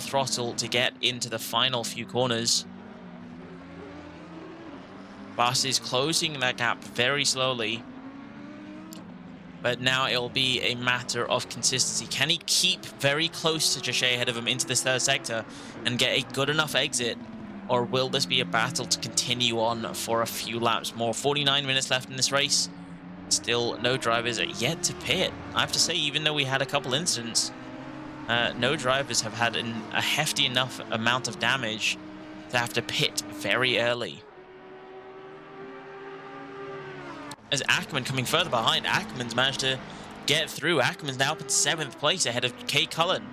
throttle to get into the final few corners. Bass is closing that gap very slowly, but now it'll be a matter of consistency. Can he keep very close to Joshe ahead of him into this third sector and get a good enough exit, or will this be a battle to continue on for a few laps more? 49 minutes left in this race. Still no drivers yet to pit. I have to say, even though we had a couple incidents, no drivers have had a hefty enough amount of damage to have to pit very early. As Ackerman coming further behind, Ackerman's managed to get through. Ackerman's now up in 7th place ahead of K. Cullen.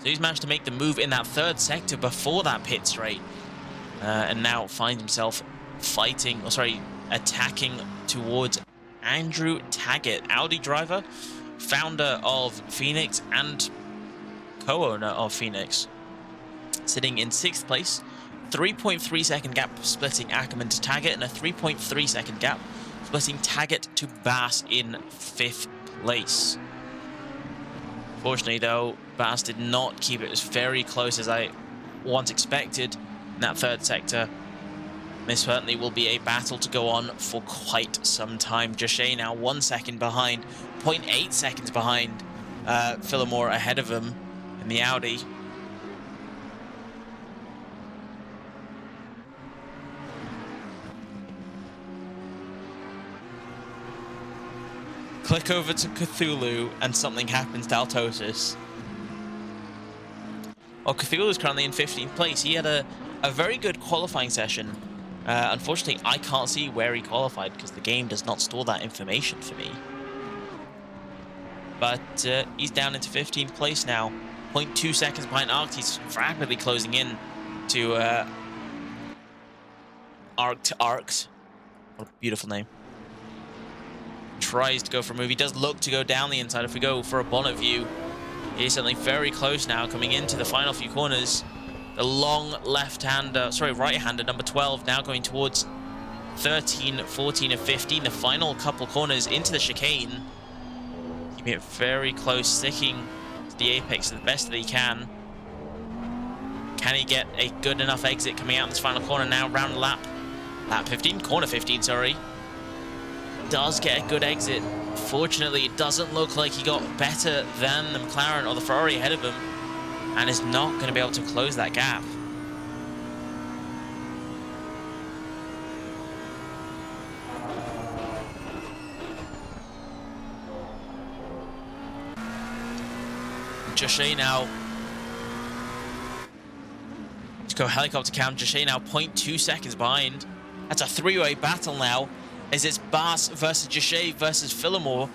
So he's managed to make the move in that third sector before that pit straight. And now finds himself attacking towards Andrew Taggart, Audi driver, founder of Phoenix and co-owner of Phoenix. Sitting in 6th place, 3.3 second gap splitting Ackerman to Taggart, and a 3.3 second gap splitting Taggart to Bass in 5th place. Fortunately though, Bass did not keep it as very close as I once expected in that third sector. This certainly will be a battle to go on for quite some time. Joshe now 1 second behind, 0.8 seconds behind Phillimore ahead of him in the Audi. Click over to Cthulhu and something happens to Altosis. Well, Cthulhu is currently in 15th place. He had a very good qualifying session. Unfortunately, I can't see where he qualified because the game does not store that information for me. But he's down into 15th place now. 0.2 seconds behind Arct. He's rapidly closing in to Arct. What a beautiful name. tries to go for a move. He does look to go down the inside. If we go for a bonnet view, he's certainly very close now, coming into the final few corners. The long right-hander, number 12, now going towards 13, 14, and 15. The final couple corners into the chicane. Keeping it very close, sticking to the apex the best that he can. Can he get a good enough exit coming out in this final corner now? Round lap 15, corner 15, sorry. Does get a good exit. Fortunately, it doesn't look like he got better than the McLaren or the Ferrari ahead of him, and is not going to be able to close that gap. Joshe now. Let's go helicopter cam. Joshe now 0.2 seconds behind. That's a three-way battle now, as it's Bas versus Joshe versus Phillimore.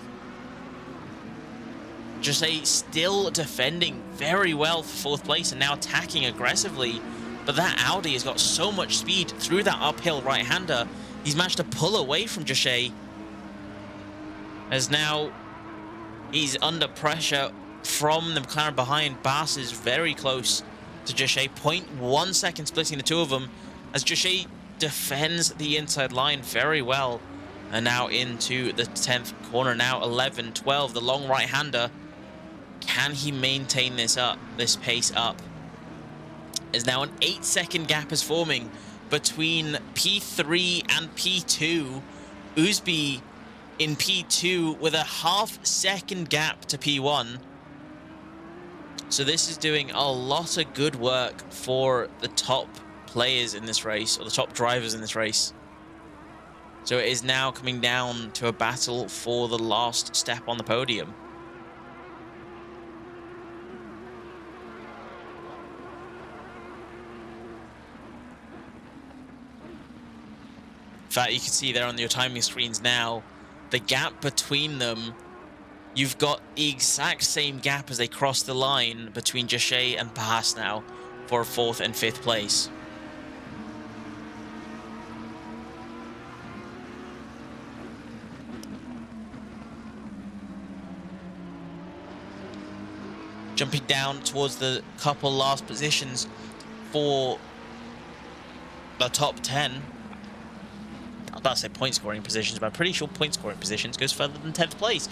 Joshe still defending very well for fourth place and now attacking aggressively. But that Audi has got so much speed through that uphill right-hander. He's managed to pull away from Joshe, as now he's under pressure from the McLaren behind. Bas is very close to Joshe, 0.1 second splitting the two of them, as Joshe defends the inside line very well. And now into the 10th corner, now 11, 12, the long right-hander. Can he maintain this pace up? As now an 8-second gap is forming between P3 and P2. Uzbi in P2 with a half-second gap to P1. So this is doing a lot of good work for the top players in this race, or the top drivers in this race. So it is now coming down to a battle for the last step on the podium. In fact, you can see there on your timing screens now, the gap between them. You've got the exact same gap as they cross the line between Joshe and Bas now for 4th and 5th place. Jumping down towards the couple last positions for the top 10. I was about to say point scoring positions, but I'm pretty sure point scoring positions goes further than 10th place.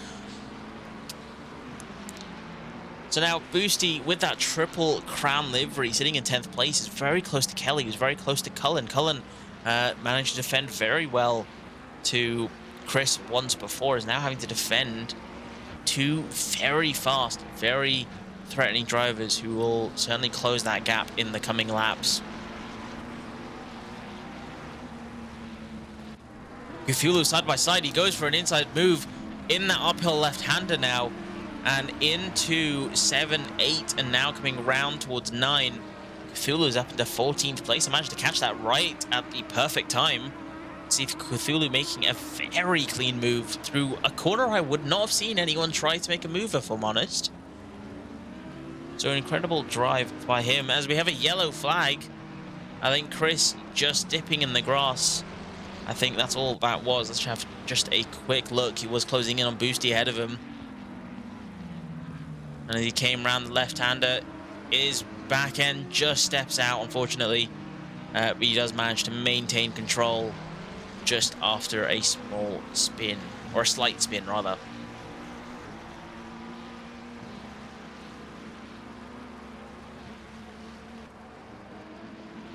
So now Boosty, with that triple crown livery, sitting in 10th place, is very close to Kelly, who's very close to Cullen. Cullen managed to defend very well to Chris once before, is now having to defend two very fast, very threatening drivers who will certainly close that gap in the coming laps. Cthulhu side by side, he goes for an inside move in that uphill left-hander now, and into 7, 8, and now coming round towards 9. Cthulhu is up into 14th place. I managed to catch that right at the perfect time. See Cthulhu making a very clean move through a corner I would not have seen anyone try to make a move, if I'm honest. So an incredible drive by him, as we have a yellow flag. I think Chris just dipping in the grass. I think that's all that was. Let's have just a quick look. He was closing in on Boosty ahead of him. And as he came around the left-hander, his back end just steps out, unfortunately. But he does manage to maintain control just after a small spin, or a slight spin, rather.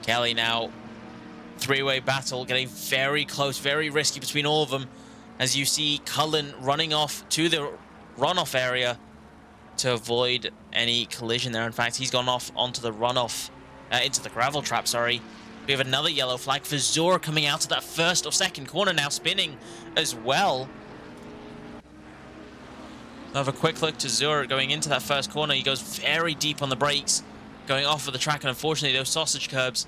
Kelly now, three-way battle, getting very close, very risky between all of them. As you see Cullen running off to the runoff area to avoid any collision there. In fact, he's gone off onto the runoff, into the gravel trap, sorry. We have another yellow flag for Zur coming out of that first or second corner, now spinning as well. I'll have a quick look to Zur going into that first corner. He goes very deep on the brakes, going off of the track, and unfortunately those sausage curbs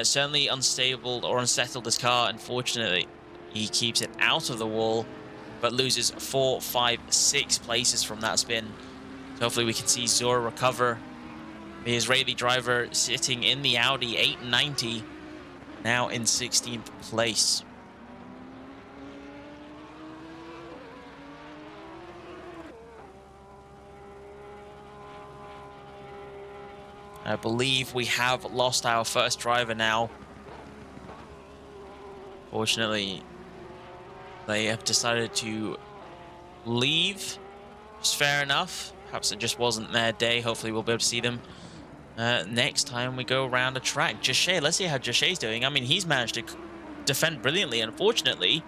certainly unstable or unsettled his car. Unfortunately, he keeps it out of the wall, but loses 4, 5, 6 places from that spin. So hopefully we can see Zur recover. The Israeli driver sitting in the Audi 890, now in 16th place. I believe we have lost our first driver now. Fortunately, they have decided to leave. It's fair enough. Perhaps it just wasn't their day. Hopefully we'll be able to see them next time we go around a track. Jachet, let's see how Jachet's doing. I mean, he's managed to defend brilliantly. Unfortunately,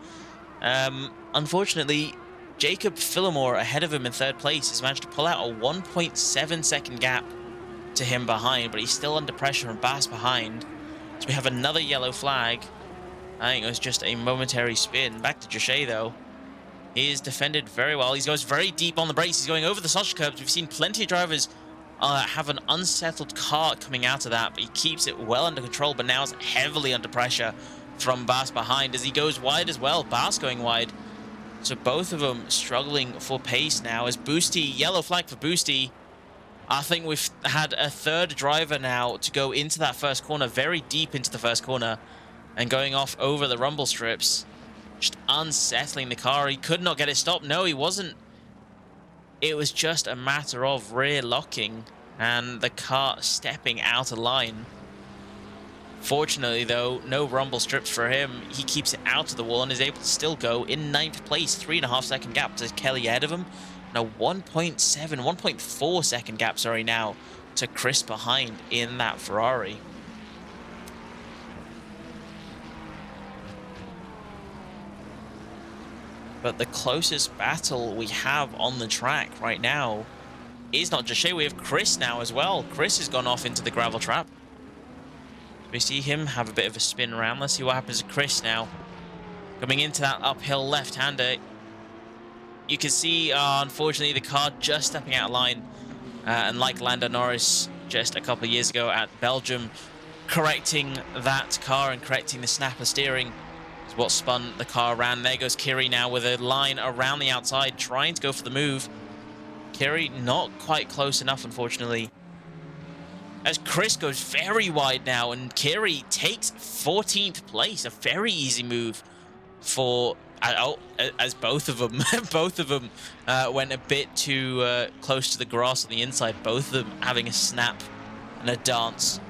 Jacob Phillimore ahead of him in third place has managed to pull out a 1.7-second gap to him behind, but he's still under pressure and Bass behind. So we have another yellow flag. I think it was just a momentary spin. Back to Jachet, though. He is defended very well. He goes very deep on the brakes. He's going over the social curbs. We've seen plenty of drivers have an unsettled car coming out of that, but he keeps it well under control, but now is heavily under pressure from Bass behind as he goes wide as well. Bass going wide. So both of them struggling for pace now as Boosty, yellow flag for Boosty. I think we've had a third driver now to go into that first corner, very deep into the first corner, and going off over the rumble strips. Just unsettling the car. He could not get it stopped. No, he wasn't. It was just a matter of rear locking and the car stepping out of line. Fortunately, though, no rumble strips for him. He keeps it out of the wall and is able to still go in 9th place. 3.5-second gap to Kelly ahead of him. And a 1.4-second gap, sorry, now to Chris behind in that Ferrari. But the closest battle we have on the track right now is not Jachet. We have Chris now as well. Chris has gone off into the gravel trap. We see him have a bit of a spin around. Let's see what happens to Chris now. Coming into that uphill left-hander. You can see, unfortunately, the car just stepping out of line. And like Lando Norris just a couple of years ago at Belgium, correcting that car and correcting the snap of steering is what spun the car around. There goes Kiri now with a line around the outside, trying to go for the move. Kiri not quite close enough, unfortunately. As Chris goes very wide now, and Kiri takes 14th place. A very easy move for... as both of them, went a bit too close to the grass on the inside. Both of them having a snap and a dance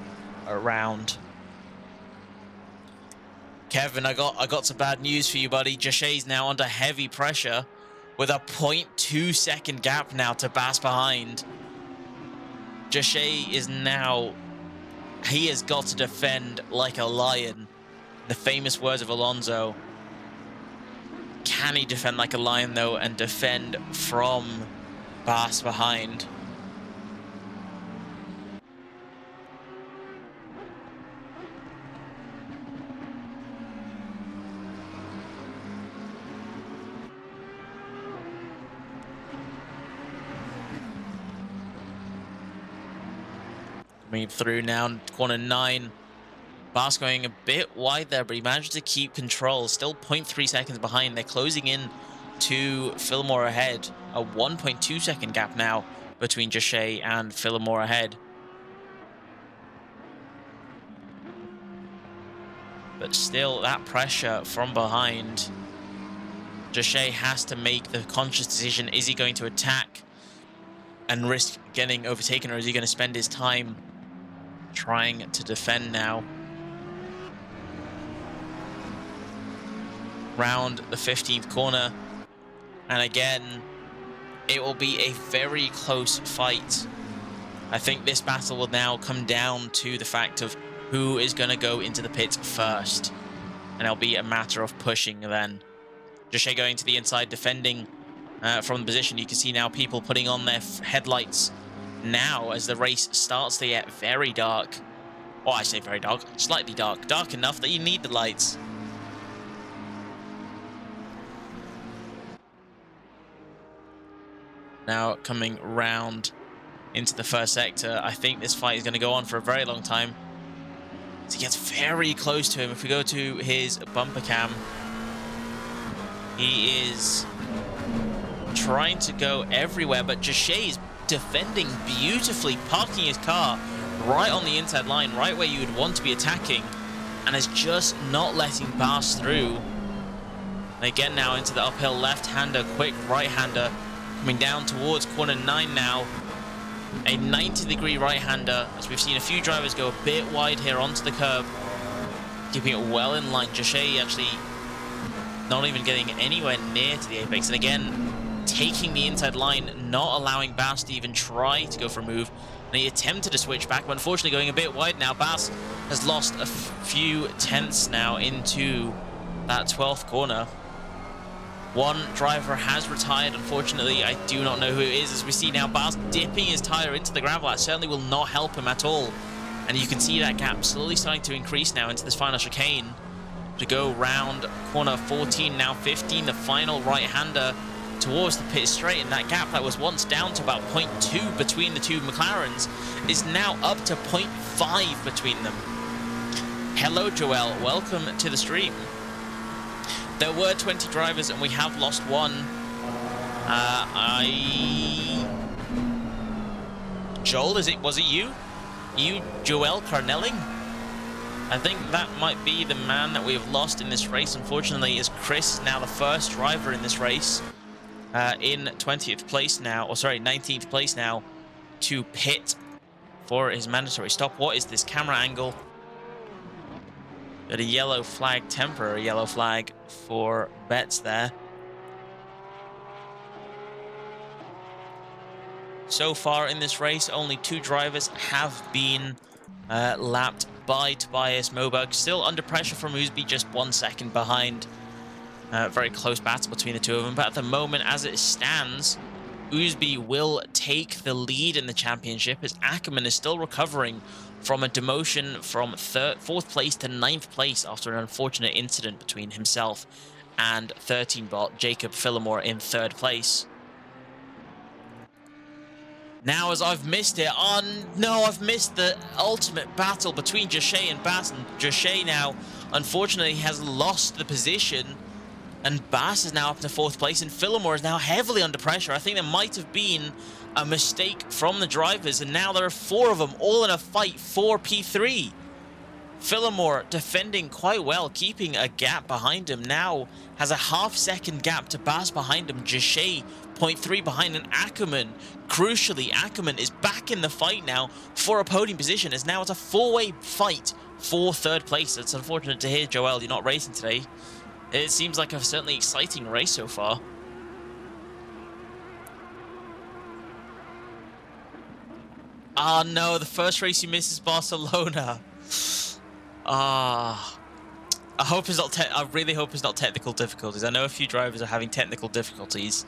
around. Kevin, I got some bad news for you, buddy. Jachet's now under heavy pressure with a 0.2-second gap now to Bass behind. Jachet is now... he has got to defend like a lion. The famous words of Alonso. Can he defend like a lion, though, and defend from Bass behind? Coming through now, corner 9. Bass going a bit wide there, but he managed to keep control. Still 0.3 seconds behind. They're closing in to Phillimore ahead. A 1.2-second gap now between Jachet and Phillimore ahead. But still, that pressure from behind. Jachet has to make the conscious decision. Is he going to attack and risk getting overtaken, or is he going to spend his time trying to defend now? Round the 15th corner, and again it will be a very close fight. I think this battle will now come down to the fact of who is going to go into the pits first, and it'll be a matter of pushing then. Jachet going to the inside, defending from the position. You can see now people putting on their headlights now as the race starts to get very dark. Oh, I say very dark, slightly dark. Dark enough that you need the lights. Now coming round into the first sector. I think this fight is going to go on for a very long time. So he gets very close to him. If we go to his bumper cam, he is trying to go everywhere, but Jachet is defending beautifully, parking his car right on the inside line, right where you would want to be attacking, and is just not letting Bass through. They get now into the uphill left-hander, quick right-hander, coming down towards corner 9 now. A 90-degree right-hander, as we've seen a few drivers go a bit wide here onto the curb, keeping it well in line. José actually not even getting anywhere near to the apex, and again, taking the inside line, not allowing Bas to even try to go for a move. And he attempted to switch back, but unfortunately going a bit wide now. Bas has lost a few tenths now into that 12th corner. One driver has retired, unfortunately. I do not know who it is, as we see now Bas dipping his tyre into the gravel. That certainly will not help him at all. And you can see that gap slowly starting to increase now into this final chicane. To go round corner 14, now 15, the final right-hander towards the pit straight, and that gap that was once down to about 0.2 between the two McLarens is now up to 0.5 between them. Hello, Joel. Welcome to the stream. There were 20 drivers, and we have lost one. Joel, was it you? You, Joel Carnelling? I think that might be the man that we have lost in this race, unfortunately, is Chris, now the first driver in this race, in 20th place now, or sorry, 19th place now, to pit for his mandatory stop. What is this camera angle? Got a yellow flag, temporary yellow flag for Betts there. So far in this race, only 2 drivers have been lapped by Tobias Moberg. Still under pressure from Ousby, just 1 second behind. Very close battle between the two of them. But at the moment, as it stands, Ousby will take the lead in the championship, as Ackerman is still recovering from a demotion from 4th place to 9th place after an unfortunate incident between himself and 13-bot Jacob Phillimore in 3rd place. Now, as I've missed it, oh no, I've missed the ultimate battle between José and Bas, and José now, unfortunately, has lost the position, and Bas is now up to 4th place, and Phillimore is now heavily under pressure. I think there might have been a mistake from the drivers, and now there are 4 of them all in a fight for P3. Phillimore defending quite well, keeping a gap behind him. Now has a half-second gap to Bas behind him. José 0.3 behind, and Ackerman, crucially, Ackerman is back in the fight now for a podium position, as now it's a 4-way fight for 3rd place. It's unfortunate to hear, Joel, you're not racing today. It seems like a certainly exciting race so far. Ah, no, the first race you miss is Barcelona. Ah, I hope it's not. I really hope it's not technical difficulties. I know a few drivers are having technical difficulties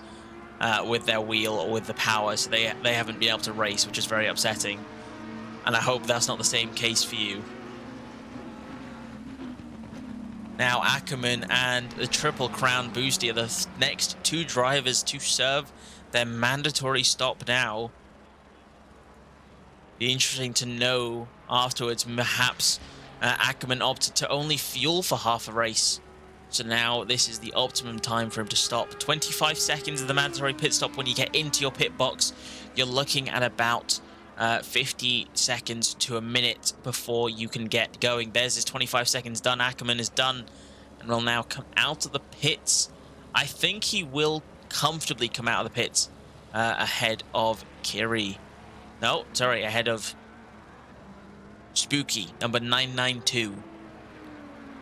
with their wheel or with the power, so they haven't been able to race, which is very upsetting. And I hope that's not the same case for you. Now Ackerman and the Triple Crown Boosty are the next 2 drivers to serve their mandatory stop now. Be interesting to know afterwards, perhaps Ackerman opted to only fuel for half a race. So now this is the optimum time for him to stop. 25 seconds of the mandatory pit stop. When you get into your pit box, you're looking at about 50 seconds to a minute before you can get going. There's his 25 seconds done. Ackerman is done and will now come out of the pits. I think he will comfortably come out of the pits ahead of Kiri. No, sorry, ahead of Spooky, number 992.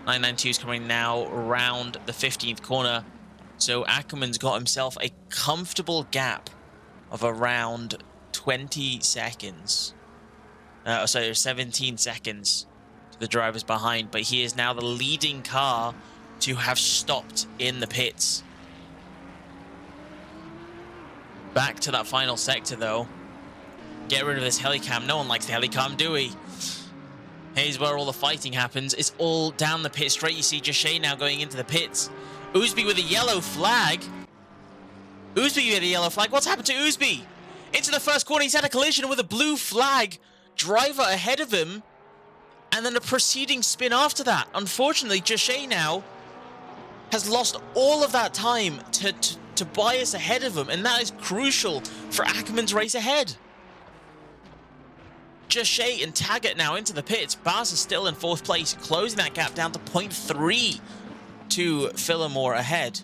992 is coming now around the 15th corner. So Ackerman's got himself a comfortable gap of around 20 seconds. Sorry, 17 seconds to the drivers behind. But he is now the leading car to have stopped in the pits. Back to that final sector, though. Get rid of this helicam. No one likes the helicam, do we? Here's where all the fighting happens. It's all down the pit straight. You see José now going into the pits. Ousby with a yellow flag. Ousby with a yellow flag. What's happened to Ousby? Into the first corner. He's had a collision with a blue flag driver ahead of him. And then a preceding spin after that. Unfortunately, José now has lost all of that time to Tobias ahead of him. And that is crucial for Ackerman's race ahead. José and Taggart now into the pits. Bas is still in 4th place, closing that gap down to 0.3 to Phillimore ahead.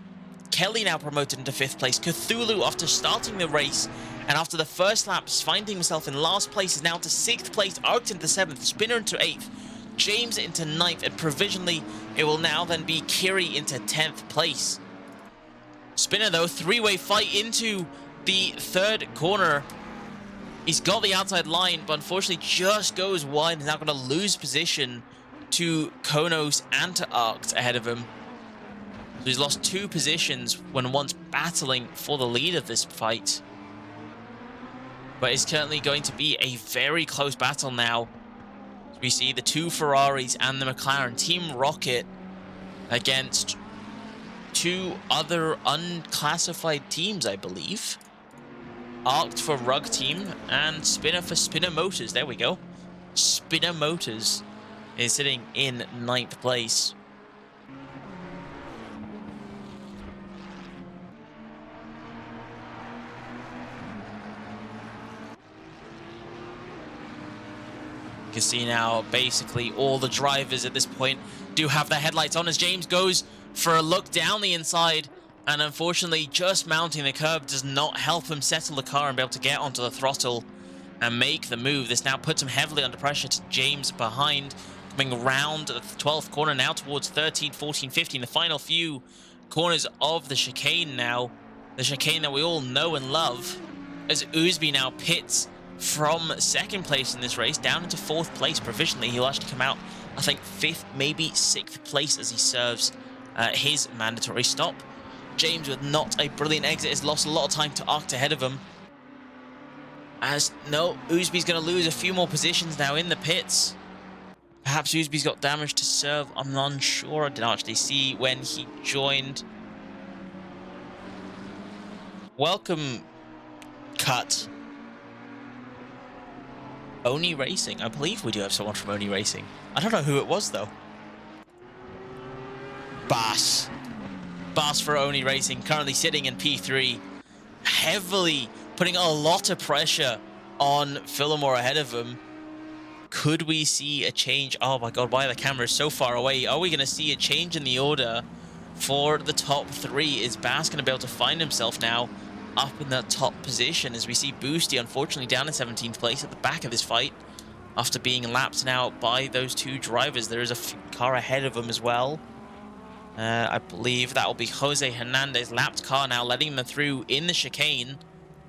Kelly now promoted into 5th place. Cthulhu, after starting the race And after the first lap, finding himself in last place, is now to 6th place, Arced into 7th, Spinner into 8th, James into 9th, and provisionally it will now then be Kiri into 10th place. Spinner, though, three-way fight into the third corner. He's got the outside line, but unfortunately just goes wide. He's now going to lose position to Konos and to Arced ahead of him. So he's lost 2 positions when once battling for the lead of this fight. But it's currently going to be a very close battle now. As we see the 2 Ferraris and the McLaren. Team Rocket against 2 other unclassified teams, I believe. Arced for Rug Team and Spinner for Spinner Motors. There we go. Spinner Motors is sitting in 9th place. You can see now basically all the drivers at this point do have their headlights on as James goes for a look down the inside. And unfortunately, just mounting the curb does not help him settle the car and be able to get onto the throttle and make the move. This now puts him heavily under pressure to James behind, coming around the 12th corner now towards 13, 14, 15. The final few corners of the chicane now. The chicane that we all know and love, as Ousby now pits from 2nd place in this race down into 4th place provisionally. He'll actually come out, I think, 5th, maybe 6th place as he serves his mandatory stop. James, with not a brilliant exit, has lost a lot of time to Arced ahead of him. As, no, Ousby's going to lose a few more positions now in the pits. Perhaps Ousby's got damage to serve. I'm not unsure. I didn't actually see when he joined. Welcome, Cut. Oni Racing. I believe we do have someone from Oni Racing. I don't know who it was, though. Bass for Oni Racing, currently sitting in P3, heavily putting a lot of pressure on Phillimore ahead of him. Could we see a change? Oh my god, why are the cameras so far away? Are we going to see a change in the order for the top 3? Is Bass going to be able to find himself now up in the top position as we see Boosty, unfortunately, down in 17th place at the back of this fight after being lapped now by those 2 drivers. There is a car ahead of him as well. I believe that will be Jose Hernandez, lapped car now, letting them through in the chicane.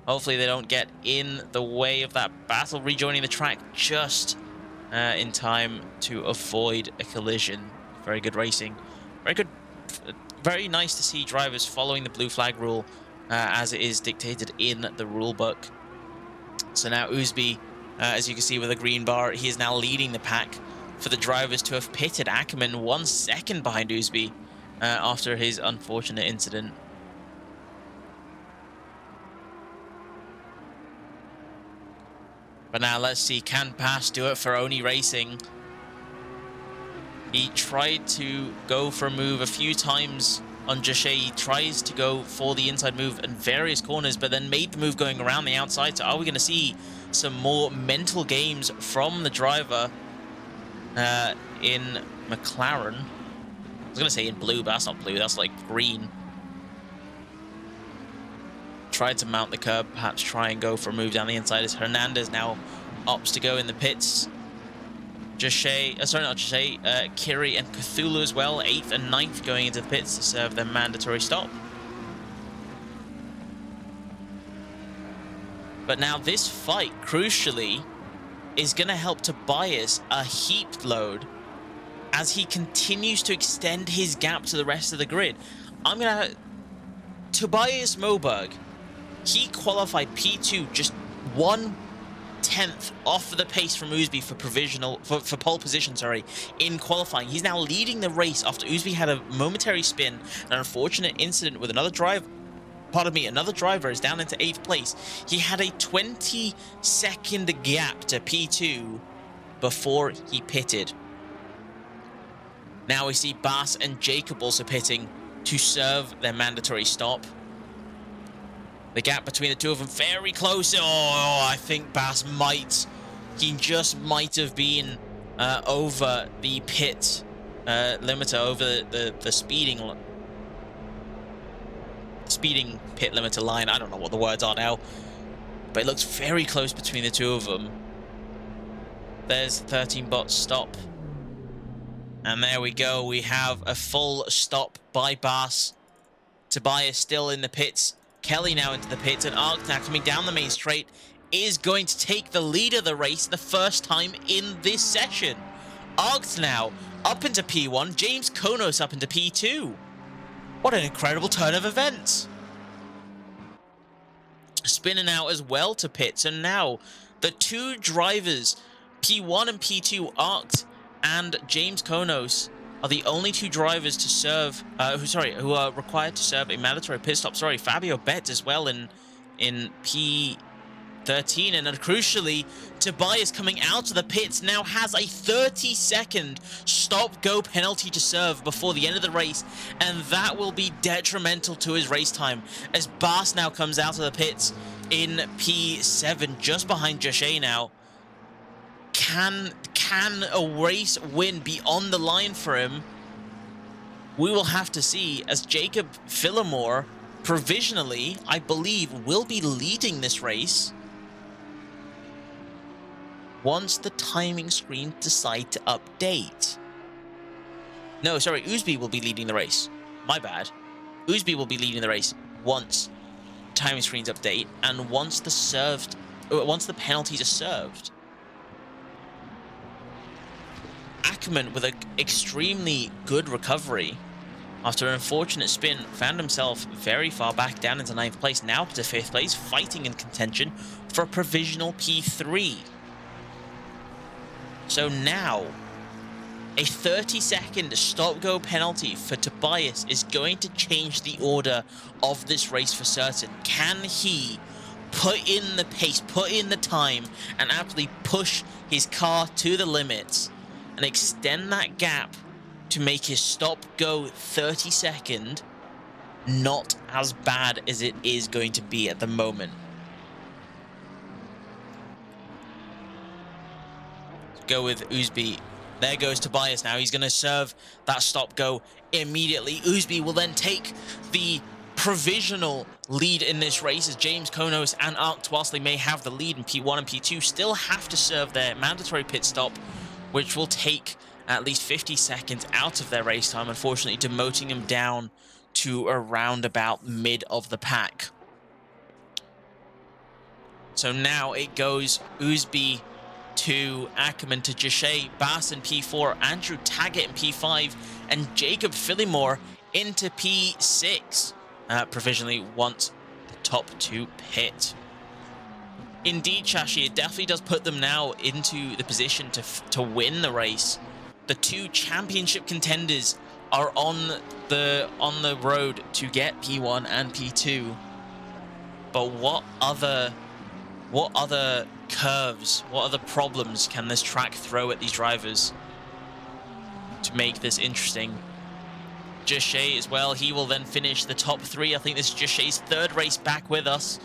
Hopefully they don't get in the way of that battle, rejoining the track just in time to avoid a collision. Very good racing. Very good. Very nice to see drivers following the blue flag rule as it is dictated in the rule book. So now Ousby, as you can see with the green bar, he is now leading the pack for the drivers to have pitted. Ackerman 1 second behind Ousby after his unfortunate incident. But now let's see, can Bass do it for Oni Racing? He tried to go for a move a few times on Jachet. He tries to go for the inside move in various corners, but then made the move going around the outside. So are we going to see some more mental games from the driver in McLaren? I was going to say in blue, but that's not blue. That's like green. Tried to mount the curb, perhaps try and go for a move down the inside as Hernandez now opts to go in the pits. Kiri and Cthulhu as well, 8th and 9th going into the pits to serve their mandatory stop. But now this fight, crucially, is going to help Tobias a heaped load as he continues to extend his gap to the rest of the grid. Tobias Moberg, he qualified P2 just 1/10 off of the pace from Ousby for pole position, in qualifying. He's now leading the race after Ousby had a momentary spin, an unfortunate incident with another driver. Another driver is down into 8th place. He had a 20-second gap to P2 before he pitted. Now we see Bass and Jacob also pitting to serve their mandatory stop. The gap between the two of them very close. Oh, I think Bass he just might have been over the pit limiter, over the speeding pit limiter line. I don't know what the words are now. but it looks very close between the two of them. There's 13 bot stop. And there we go. We have a full stop by Bass. Tobias still in the pits. Kelly now into the pits. And Arc now coming down the main straight is going to take the lead of the race the first time in this session. Arc now up into P1. James Konos up into P2. What an incredible turn of events. Spinning out as well to pits. And now the two drivers, P1 and P2, Arc and James Konos, are the only two drivers to serve, who are required to serve a mandatory pit stop. Sorry, Fabio Betts as well in P13, and then crucially, Tobias coming out of the pits now has a 30-second stop-go penalty to serve before the end of the race, and that will be detrimental to his race time as Bass now comes out of the pits in P7, just behind Joshe now. Can a race win be on the line for him? We will have to see, as Jacob Phillimore, provisionally, I believe, will be leading this race once the timing screen decide to update. No, sorry, Oosby will be leading the race. My bad. Oosby will be leading the race once timing screens update and once the penalties are served. Ackerman, with an extremely good recovery after an unfortunate spin, found himself very far back down into 9th place, now up to 5th place, fighting in contention for a provisional P3. So now, a 30-second stop-go penalty for Tobias is going to change the order of this race for certain. Can he put in the pace, put in the time, and absolutely push his car to the limits and extend that gap to make his stop-go 30-second not as bad as it is going to be at the moment? Go with Oosby. There goes Tobias now. He's going to serve that stop-go immediately. Oosby will then take the provisional lead in this race as James Konos and Arc, whilst they may have the lead in P1 and P2, still have to serve their mandatory pit stop, which will take at least 50 seconds out of their race time, unfortunately demoting them down to around about mid of the pack. So now it goes Oosby to Ackerman to Joshe, Bass in P4, Andrew Taggart in P5, and Jacob Phillimore into P6. Provisionally want the top two pit. Indeed, Shashi, it definitely does put them now into the position to win the race. The two championship contenders are on the road to get P1 and P2. But what other curves, what other problems can this track throw at these drivers to make this interesting? Joshe as well, he will then finish the top 3. I think this is Joshe's 3rd race back with us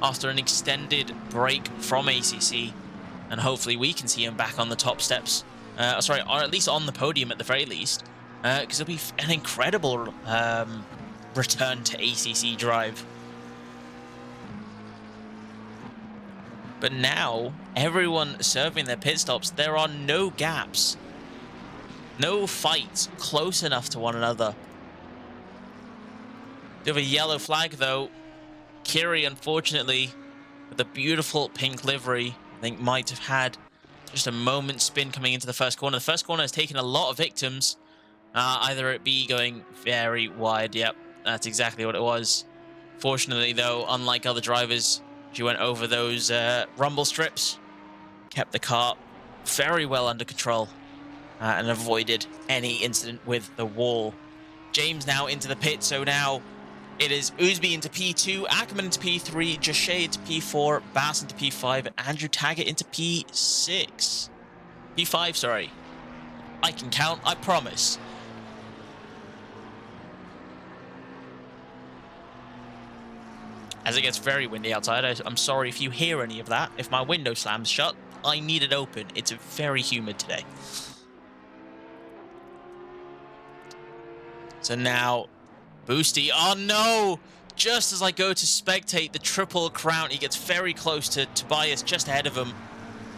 after an extended break from ACC, and hopefully we can see him back on the top steps, or at least on the podium at the very least, because it'll be an incredible return to ACC drive. But now, everyone serving their pit stops, there are no gaps. No fights close enough to one another. We have a yellow flag, though. Kiri, unfortunately, with a beautiful pink livery, I think might have had just a moment's spin coming into the first corner. The first corner has taken a lot of victims. Either it be going very wide. Yep, that's exactly what it was. Fortunately, though, unlike other drivers, she went over those rumble strips, kept the car very well under control, and avoided any incident with the wall. James now into the pit, so now it is Oosby into P2, Ackerman into P3, Joshe into P4, Bass into P5, and Andrew Taggart into P6. P5, sorry. I can count, I promise. As it gets very windy outside, I'm sorry if you hear any of that. If my window slams shut, I need it open. It's very humid today. So now, Boosty. Oh no! just as I go to spectate the Triple Crown, he gets very close to Tobias, just ahead of him.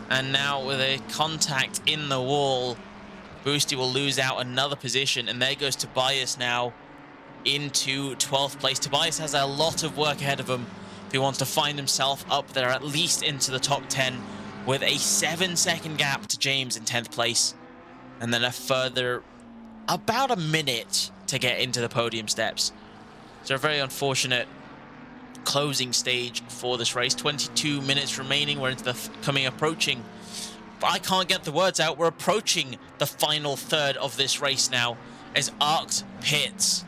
And now with a contact in the wall, Boosty will lose out another position. And there goes Tobias now into 12th place. Tobias has a lot of work ahead of him if he wants to find himself up there, at least into the top 10, with a 7-second gap to James in 10th place. And then a further about a minute to get into the podium steps. So a very unfortunate closing stage for this race. 22 minutes remaining. We're into the approaching. But I can't get the words out. We're approaching the final third of this race now as Arct pits.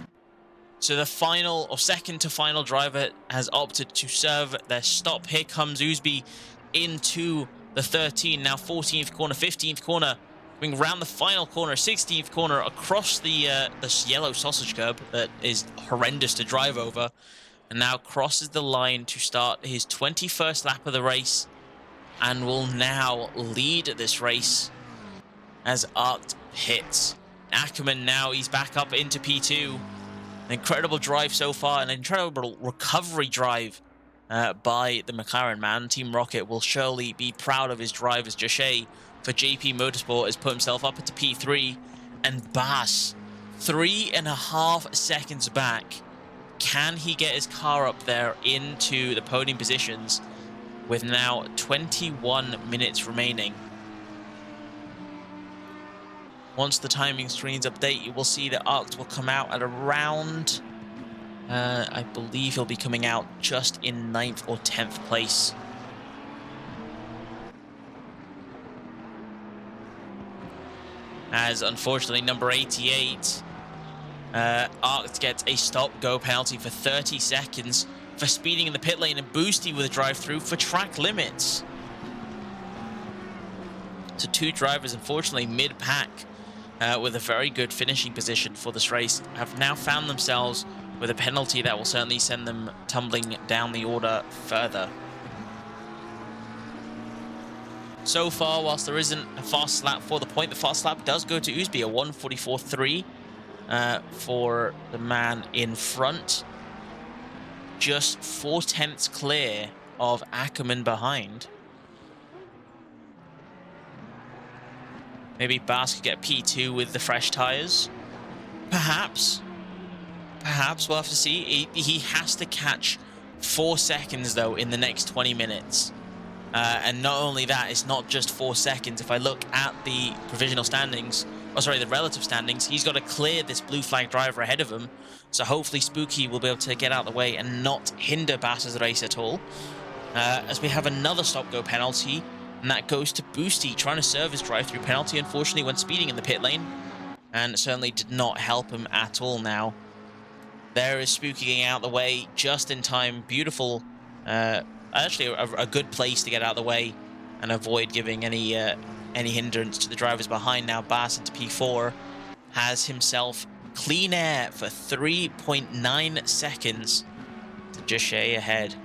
So the final or second to final driver has opted to serve their stop. Here comes Oosby into the 13, now 14th corner, 15th corner, going round the final corner, 16th corner, across the this yellow sausage curb that is horrendous to drive over, and now crosses the line to start his 21st lap of the race, and will now lead this race as Arct hits. Ackerman now, he's back up into P2. An incredible drive so far, an incredible recovery drive by the McLaren man. Team Rocket will surely be proud of his drive as Jachet for JP Motorsport has put himself up into P3. And Bass, 3.5 seconds back. Can he get his car up there into the podium positions with now 21 minutes remaining? Once the timing screens update, you will see that Arct will come out at around, I believe he'll be coming out just in 9th or 10th place. As unfortunately, number 88, Arct gets a stop-go penalty for 30 seconds for speeding in the pit lane and Boosty with a drive-through for track limits. So two drivers, unfortunately, mid-pack, with a very good finishing position for this race, have now found themselves with a penalty that will certainly send them tumbling down the order further. So far, whilst there isn't a fast lap for the point, the fast lap does go to Oosby, a 1:44.3 for the man in front. Just 4/10 clear of Ackerman behind. Maybe Bass could get P2 with the fresh tyres. Perhaps. Perhaps, we'll have to see. He has to catch 4 seconds, though, in the next 20 minutes. And not only that, it's not just 4 seconds. If I look at the provisional standings, the relative standings, he's got to clear this blue flag driver ahead of him. So hopefully Spooky will be able to get out of the way and not hinder Bass's race at all. As we have another stop-go penalty, and that goes to Boosty, trying to serve his drive-through penalty, unfortunately, when speeding in the pit lane. And certainly did not help him at all now. There is Spooky getting out of the way just in time. Beautiful, actually a good place to get out of the way and avoid giving any hindrance to the drivers behind. Now Bass into P4 has himself clean air for 3.9 seconds to Jachet ahead.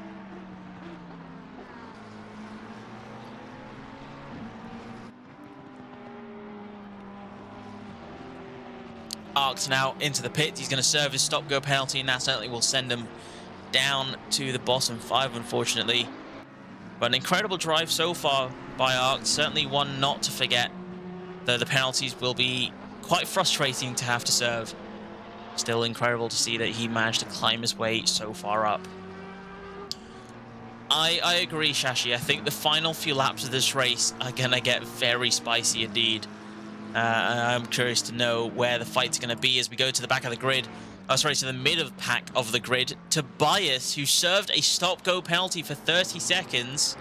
Arct now into the pit. He's going to serve his stop-go penalty, and that certainly will send him down to the bottom 5, unfortunately. But an incredible drive so far by Arct. Certainly one not to forget, though the penalties will be quite frustrating to have to serve. Still incredible to see that he managed to climb his way so far up. I agree, Shashi. I think the final few laps of this race are going to get very spicy indeed. I'm curious to know where the fight's going to be as we go to the back of the grid. To the mid of pack of the grid. Tobias, who served a stop-go penalty for 30 seconds,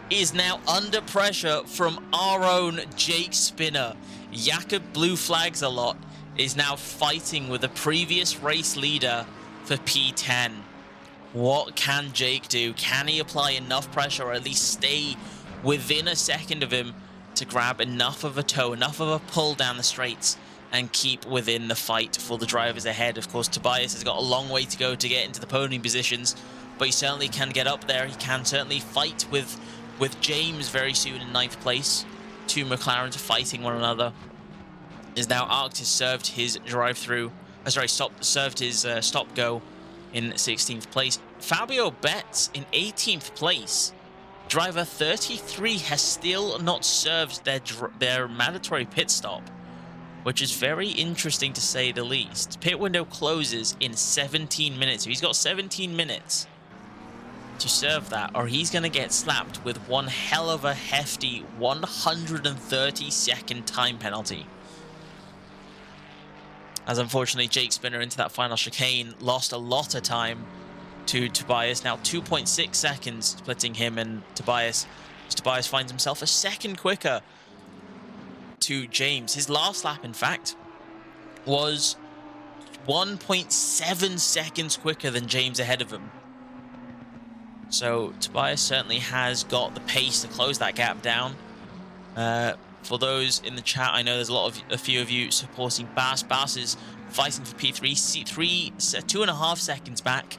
is now under pressure from our own Jake Spinner. Jakob blue flags a lot, is now fighting with the previous race leader for P10. What can Jake do? Can he apply enough pressure, or at least stay within a second of him to grab enough of a tow, enough of a pull down the straights, and keep within the fight for the drivers ahead? Of course, Tobias has got a long way to go to get into the podium positions, but he certainly can get up there. He can certainly fight with James very soon in 9th place. Two McLarens fighting one another. Is now Arct has served his drive-through, served his stop-go in 16th place. Fabio Betts in 18th place. Driver 33 has still not served their mandatory pit stop, which is very interesting to say the least. Pit window closes in 17 minutes. So he's got 17 minutes to serve that, or he's going to get slapped with one hell of a hefty 130-second time penalty. As unfortunately, Jake Spinner into that final chicane lost a lot of time to Tobias. Now 2.6 seconds splitting him and Tobias. Tobias finds himself a second quicker to James. His last lap, in fact, was 1.7 seconds quicker than James ahead of him. So Tobias certainly has got the pace to close that gap down. For those in the chat, I know there's a few of you supporting Bass. Bass is fighting for P3, 2.5 seconds back,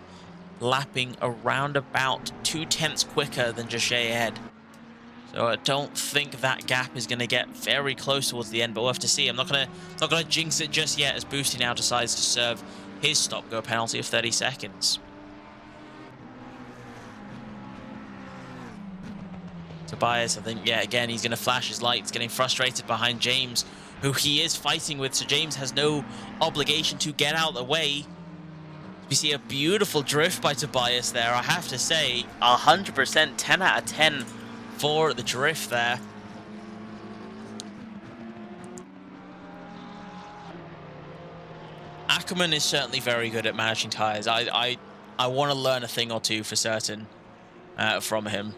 lapping around about 0.2 quicker than Joshay ahead. So I don't think that gap is going to get very close towards the end, but we'll have to see. I'm not gonna jinx it just yet, as Boosty now decides to serve his stop-go penalty of 30 seconds. Tobias, I think, yeah, again, he's going to flash his lights, getting frustrated behind James, who he is fighting with, so James has no obligation to get out of the way. We see a beautiful drift by Tobias there, I have to say. 100%, 10 out of 10 for the drift there. Ackerman is certainly very good at managing tires. I want to learn a thing or two for certain from him.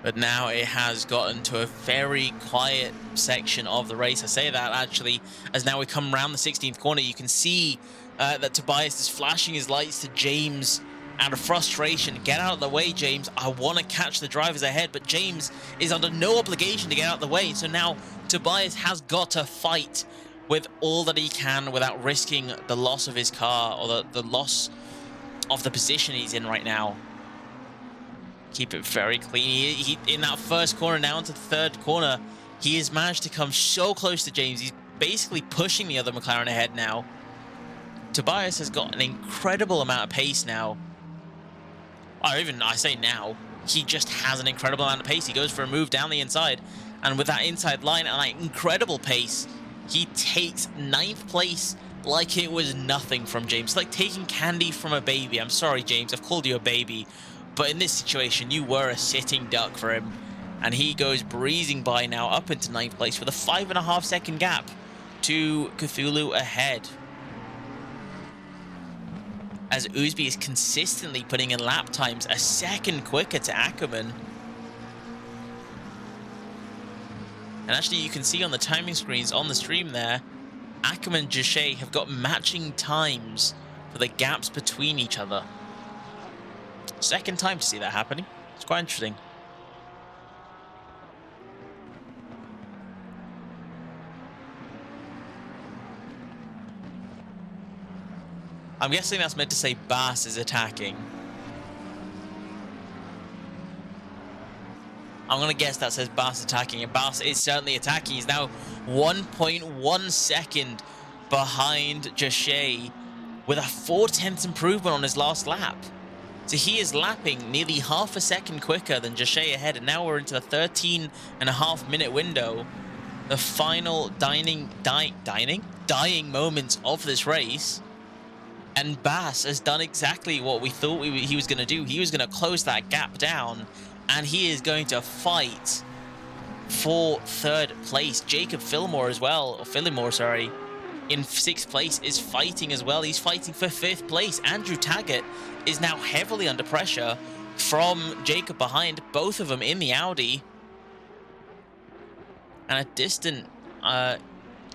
But now it has gotten to a very quiet section of the race. I say that actually, as now we come around the 16th corner, you can see that Tobias is flashing his lights to James out of frustration. Get out of the way, James. I want to catch the drivers ahead, but James is under no obligation to get out of the way. So now Tobias has got to fight with all that he can without risking the loss of his car or the loss of the position he's in right now. Keep it very clean. He in that first corner, now into the third corner, he has managed to come so close to James. He's basically pushing the other McLaren ahead now. Tobias has got an incredible amount of pace now. Or even, I say now, he just has an incredible amount of pace. He goes for a move down the inside, and with that inside line and that incredible pace, he takes 9th place like it was nothing from James. It's like taking candy from a baby. I'm sorry, James, I've called you a baby. But in this situation, you were a sitting duck for him. And he goes breezing by now up into 9th place with a 5.5 second gap to Cthulhu ahead. As Oosby is consistently putting in lap times a second quicker to Ackerman. And actually you can see on the timing screens on the stream there, Ackerman and Joshay have got matching times for the gaps between each other. Second time to see that happening. It's quite interesting. I'm guessing that's meant to say Bass is attacking. I'm going to guess that says Bass attacking, and Bass is certainly attacking. He's now 1.1 second behind Joshay with a 0.4 improvement on his last lap. So he is lapping nearly half a second quicker than Joshay ahead, and now we're into the 13.5 minute window. The final dying moments of this race. And Bass has done exactly what we thought he was going to do. He was going to close that gap down, and he is going to fight for 3rd place. Jacob Fillmore as well, or Fillimore, sorry, in 6th place is fighting as well. He's fighting for 5th place. Andrew Taggart is now heavily under pressure from Jacob behind, both of them in the Audi. And a distant,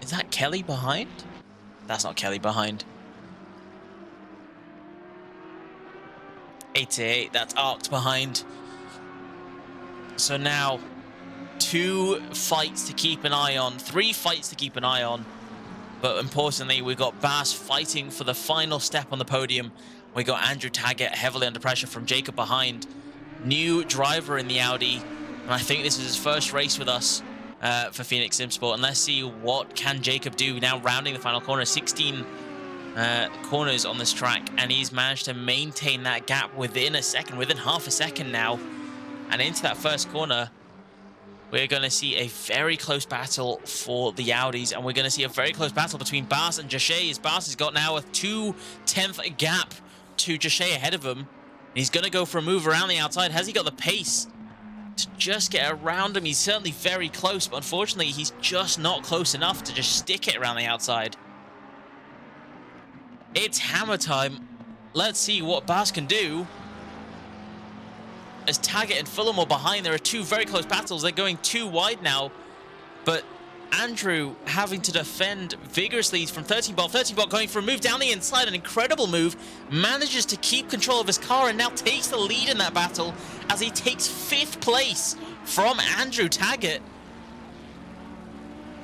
is that Kelly behind? That's not Kelly behind. 88, that's Arced behind. So now 2 fights to keep an eye on, 3 fights to keep an eye on. But importantly, we've got Bass fighting for the final step on the podium We got Andrew Taggart heavily under pressure from Jacob behind. New driver in the Audi. And I think this is his first race with us for Phoenix Simsport. And let's see what can Jacob do now rounding the final corner. 16 corners on this track. And he's managed to maintain that gap within a second, within half a second now. And into that first corner, we're going to see a very close battle for the Audis. And we're going to see a very close battle between Bas and Jachet. As Bas has got now a 2/10 gap to Jachet ahead of him. He's going to go for a move around the outside. Has he got the pace to just get around him? He's certainly very close, but unfortunately, he's just not close enough to just stick it around the outside. It's hammer time. Let's see what Bas can do. As Taggart and Fulham behind, there are two very close battles. They're going too wide now, but Andrew having to defend vigorously from 13 bot. 13 bot going for a move down the inside, an incredible move, manages to keep control of his car and now takes the lead in that battle as he takes 5th place from Andrew Taggart.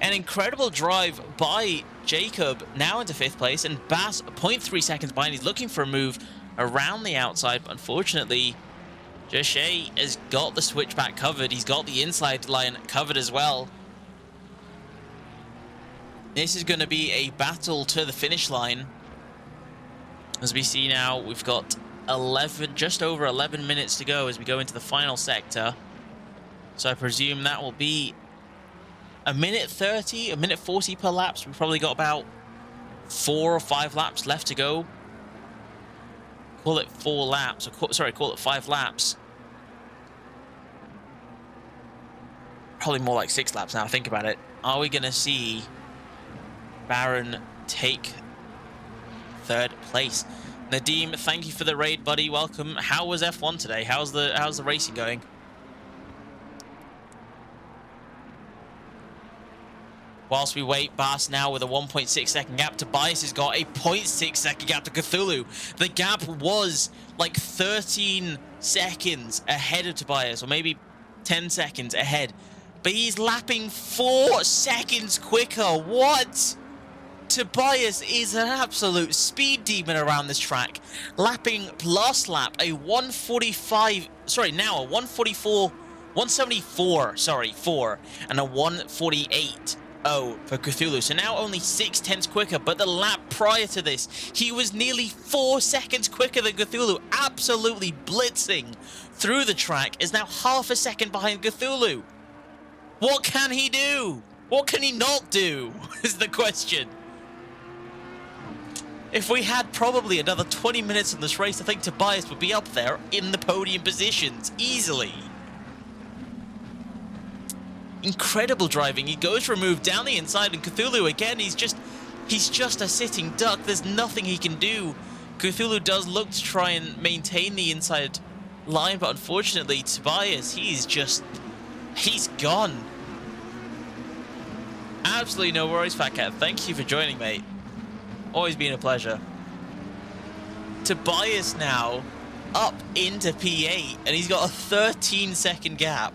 An incredible drive by Jacob now into 5th place, and Bas 0.3 seconds behind. He's looking for a move around the outside, but unfortunately, Jachet has got the switchback covered. He's got the inside line covered as well. This is going to be a battle to the finish line. As we see now, we've got just over 11 minutes to go as we go into the final sector. So I presume that will be a minute 30, a minute 40 per laps. We've probably got about 4 or 5 laps left to go. Call it 4 laps, or call it 5 laps. Probably more like 6 laps now, think about it. Are we going to see Baron take 3rd place? Nadim, thank you for the raid, buddy. Welcome. How was F1 today? How's the racing going? Whilst we wait, Bas now with a 1.6 second gap. Tobias has got a 0.6 second gap to Cthulhu. The gap was like 13 seconds ahead of Tobias, or maybe 10 seconds ahead. But he's lapping 4 seconds quicker. What? Tobias is an absolute speed demon around this track. Lapping last lap a 174, 4, and a 148. For Cthulhu. So now only 6/10 quicker, but the lap prior to this, he was nearly 4 seconds quicker than Cthulhu, absolutely blitzing through the track, is now half a second behind Cthulhu. What can he do? What can he not do, is the question. If we had probably another 20 minutes in this race, I think Tobias would be up there in the podium positions, easily. Incredible driving. He goes for a move down the inside, and Cthulhu again, he's just a sitting duck. There's nothing he can do. Cthulhu does look to try and maintain the inside line, but unfortunately Tobias, he's gone. Absolutely no worries, Fat Cat. Thank you for joining, mate. Always been a pleasure. Tobias now up into P8, and he's got a 13-second gap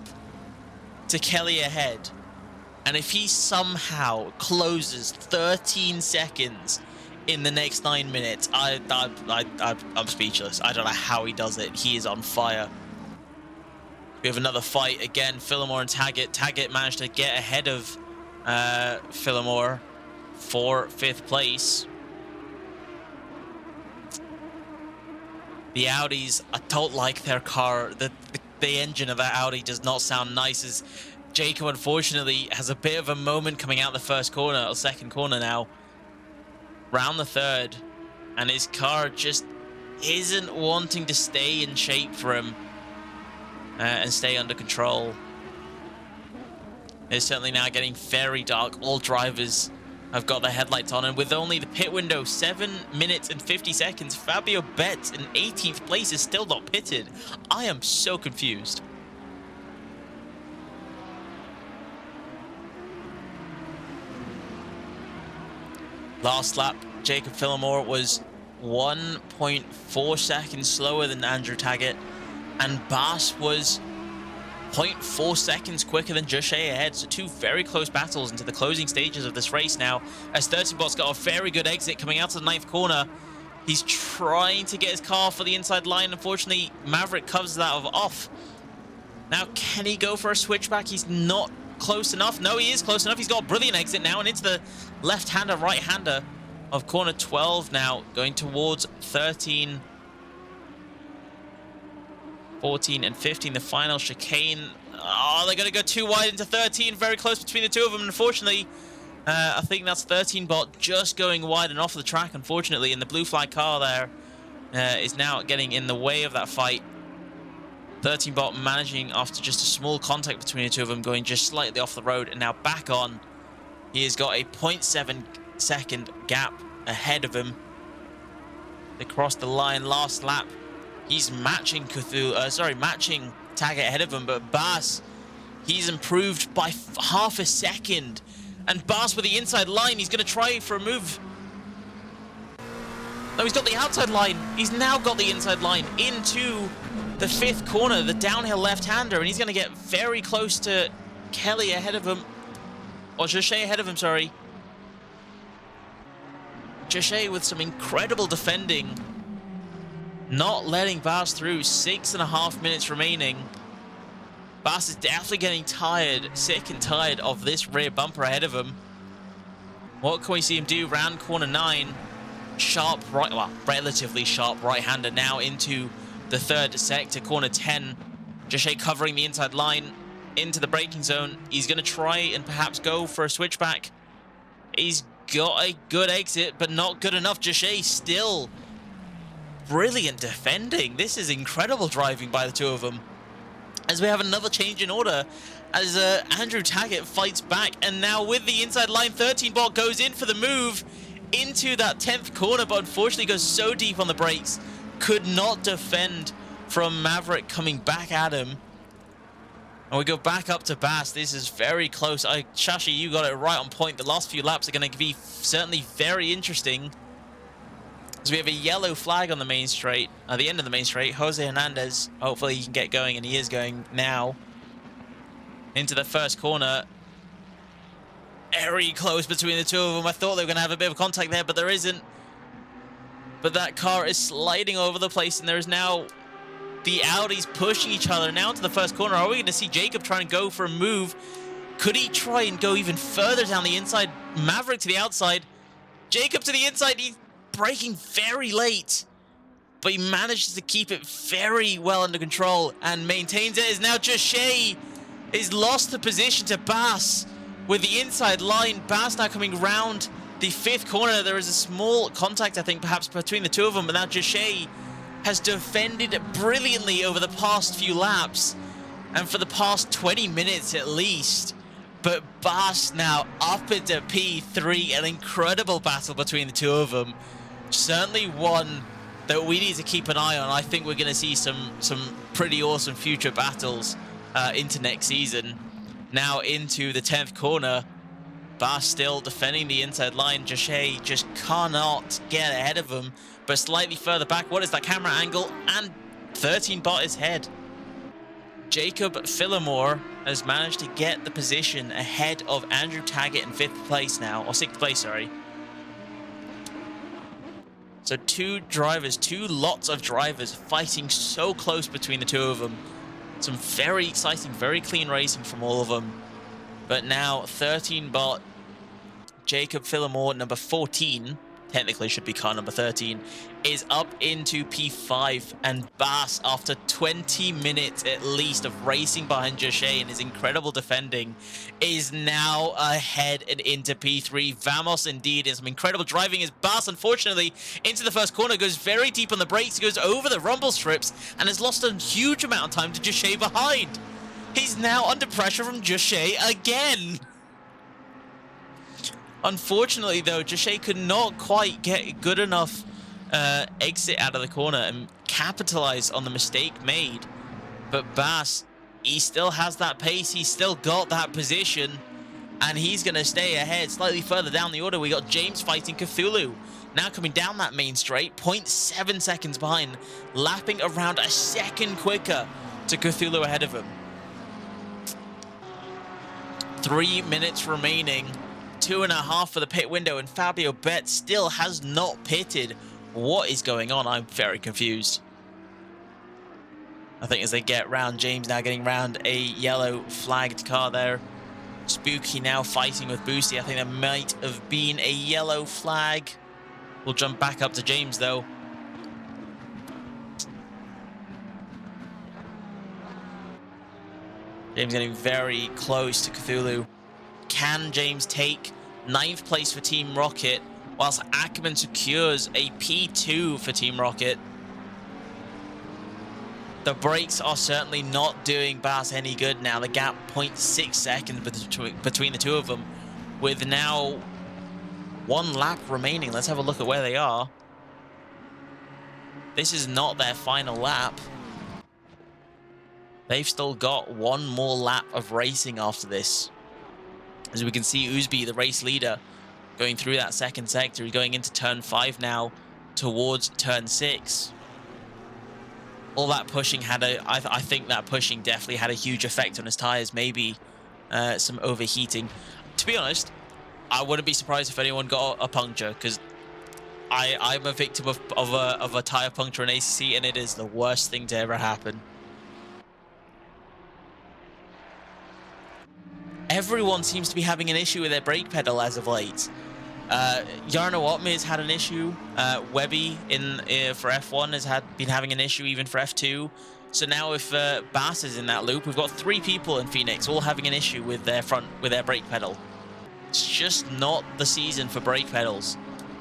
to Kelly ahead. And if he somehow closes 13 seconds in the next 9 minutes, I'm speechless. I don't know how he does it. He is on fire. We have another fight again. Phillimore and Taggart. Taggart managed to get ahead of Phillimore for 5th place. The Audis, I don't like their car. The engine of that Audi does not sound nice, as Jacob unfortunately has a bit of a moment coming out the first corner, or second corner now. Round the 3rd, and his car just isn't wanting to stay in shape for him and stay under control. It's certainly now getting very dark. All drivers have got their headlights on, and with only the pit window 7 minutes and 50 seconds, Fabio Betts in 18th place is still not pitted. I am so confused. Last lap, Jacob Phillimore was 1.4 seconds slower than Andrew Taggart, and Bas was 0.4 seconds quicker than Jachet ahead. So 2 very close battles into the closing stages of this race now, as 13bot's got a very good exit coming out to the 9th corner. He's trying to get his car for the inside line. Unfortunately, Maverick covers that off. Now, can he go for a switchback? He's not close enough. No, he is close enough. He's got a brilliant exit now and into the left-hander, right-hander of corner 12 now, going towards 13, 14, and 15. The final chicane. Oh, they're going to go too wide into 13. Very close between the two of them. Unfortunately, I think that's 13 bot just going wide and off the track, unfortunately. And the blue flag car there is now getting in the way of that fight. 13 bot managing after just a small contact between the two of them, going just slightly off the road and now back on. He has got a 0.7 second gap ahead of him. They crossed the line last lap. He's matching matching Taggart ahead of him, but Bass, he's improved by half a second. And Bass with the inside line, he's going to try for a move. No, he's got the outside line. He's now got the inside line into the fifth corner, the downhill left-hander, and he's going to get very close to Kelly ahead of him. Or Jachet ahead of him, sorry. Jachet with some incredible defending. Not letting Bass through. 6.5 minutes remaining. Bass is definitely getting tired, sick and tired of this rear bumper ahead of him. What can we see him do? Round corner 9. Sharp right, well, relatively sharp right-hander now into the third sector, corner 10. Jachet covering the inside line into the braking zone. He's going to try and perhaps go for a switchback. He's got a good exit, but not good enough. Jachet still brilliant defending. This is incredible driving by the two of them. As we have another change in order, as Andrew Taggart fights back, and now with the inside line, 13 bot goes in for the move into that 10th corner, but unfortunately goes so deep on the brakes, could not defend from Maverick coming back at him. And we go back up to Bass. This is very close. Shashi, you got it right on point. The last few laps are going to be certainly very interesting. So we have a yellow flag on the main straight, at the end of the main straight. Jose Hernandez, hopefully he can get going, and he is going now. Into the first corner. Very close between the two of them. I thought they were going to have a bit of contact there, but there isn't. But that car is sliding over the place, and there is now the Audis pushing each other now into the first corner. Are we going to see Jacob try and go for a move? Could he try and go even further down the inside? Maverick to the outside. Jacob to the inside. He's braking very late, but he manages to keep it very well under control and maintains it. Is now Jachet is lost the position to Bass with the inside line. Bass now coming round the fifth corner. There is a small contact, I think, perhaps between the two of them, but now Jachet has defended brilliantly over the past few laps and for the past 20 minutes at least. But Bass now up into P3. An incredible battle between the two of them. Certainly one that we need to keep an eye on. I think we're going to see some pretty awesome future battles into next season. Now into the 10th corner. Bass still defending the inside line. Jachet just cannot get ahead of him, but slightly further back. What is that camera angle? And 13 bot his head. Jacob Phillimore has managed to get the position ahead of Andrew Taggart in 5th place now, or 6th place, sorry. So two lots of drivers fighting so close between the two of them. Some very exciting, very clean racing from all of them. But now 13 bot Jacob Phillimore, number 14, technically should be car number 13, is up into P5, and Bass, after 20 minutes at least of racing behind Jachet and his incredible defending, is now ahead and into P3. Vamos indeed, in some incredible driving as Bass, unfortunately, into the first corner, goes very deep on the brakes, goes over the rumble strips, and has lost a huge amount of time to Jachet behind. He's now under pressure from Jachet again. Unfortunately, though, Jachet could not quite get good enough exit out of the corner and capitalize on the mistake made. But Bass, he still has that pace. He's still got that position, and he's going to stay ahead. Slightly further down the order, we got James fighting Cthulhu. Now coming down that main straight, 0.7 seconds behind, lapping around a second quicker to Cthulhu ahead of him. 3 minutes remaining. 2.5 for the pit window, and Fabio Bet still has not pitted What is going on? I'm very confused. I think as they get round, James now getting round a yellow flagged car there. Spooky now fighting with Boosty. I think there might have been a yellow flag. We'll jump back up to James, though. James getting very close to Cthulhu. Can James take 9th place for Team Rocket, whilst Ackerman secures a P2 for Team Rocket? The brakes are certainly not doing Bass any good now. The gap 0.6 seconds between the two of them, with now 1 lap remaining. Let's have a look at where they are. This is not their final lap. They've still got 1 more lap of racing after this. As we can see, Oosby, the race leader, going through that second sector. He's going into turn 5 now towards turn 6. All that pushing had I think that pushing definitely had a huge effect on his tires. Maybe some overheating. To be honest, I wouldn't be surprised if anyone got a puncture, because I'm a victim of a tire puncture in ACC, and it is the worst thing to ever happen. Everyone seems to be having an issue with their brake pedal as of late. Jarno Otmir's had an issue. Webby for F1 has been having an issue even for F2. So now if Bass is in that loop, we've got 3 people in Phoenix all having an issue with their brake pedal. It's just not the season for brake pedals.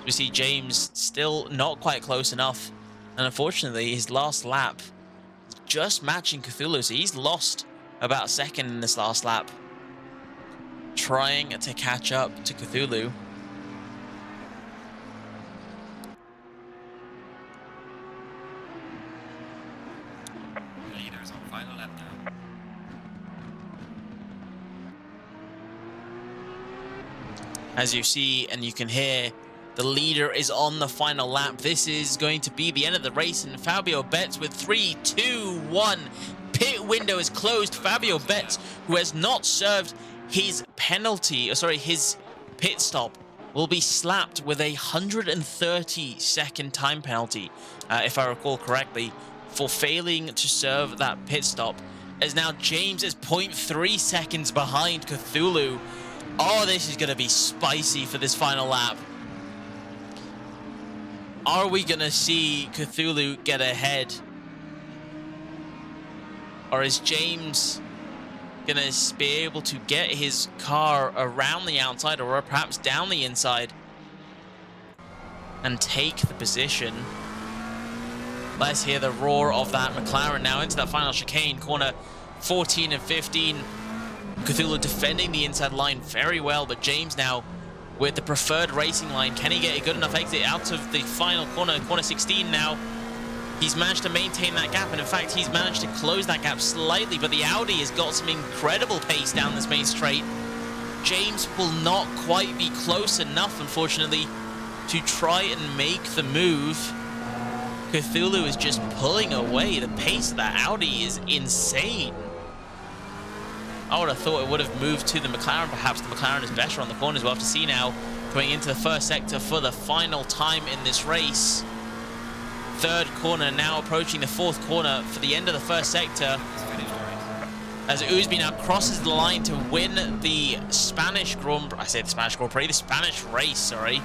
We see James still not quite close enough, and unfortunately his last lap just matching Cthulhu, so he's lost about a second in this last lap, trying to catch up to Cthulhu. Leaders on final lap now. As you see and you can hear, the leader is on the final lap. This is going to be the end of the race, and Fabio Betts with 3, 2, 1. Pit window is closed. Fabio Betts, who has not served his penalty, or sorry, his pit stop, will be slapped with a 130-second time penalty, if I recall correctly, for failing to serve that pit stop. As now James is 0.3 seconds behind Cthulhu. Oh, this is going to be spicy for this final lap. Are we going to see Cthulhu get ahead? Or is James going to be able to get his car around the outside, or perhaps down the inside, and take the position? Let's hear the roar of that McLaren now into that final chicane, corner 14 and 15. Cthulhu defending the inside line very well, but James now with the preferred racing line. Can he get a good enough exit out of the final corner, corner 16 now? He's managed to maintain that gap, and in fact, he's managed to close that gap slightly, but the Audi has got some incredible pace down this main straight. James will not quite be close enough, unfortunately, to try and make the move. Cthulhu is just pulling away. The pace of that Audi is insane. I would have thought it would have moved to the McLaren. Perhaps the McLaren is better on the corners. We'll have to see now, going into the first sector for the final time in this race. Third corner now approaching the 4th corner for the end of the first sector, as Oosby now crosses the line to win the Spanish Grand Prix. I say the Spanish Grand Prix, the Spanish race, sorry.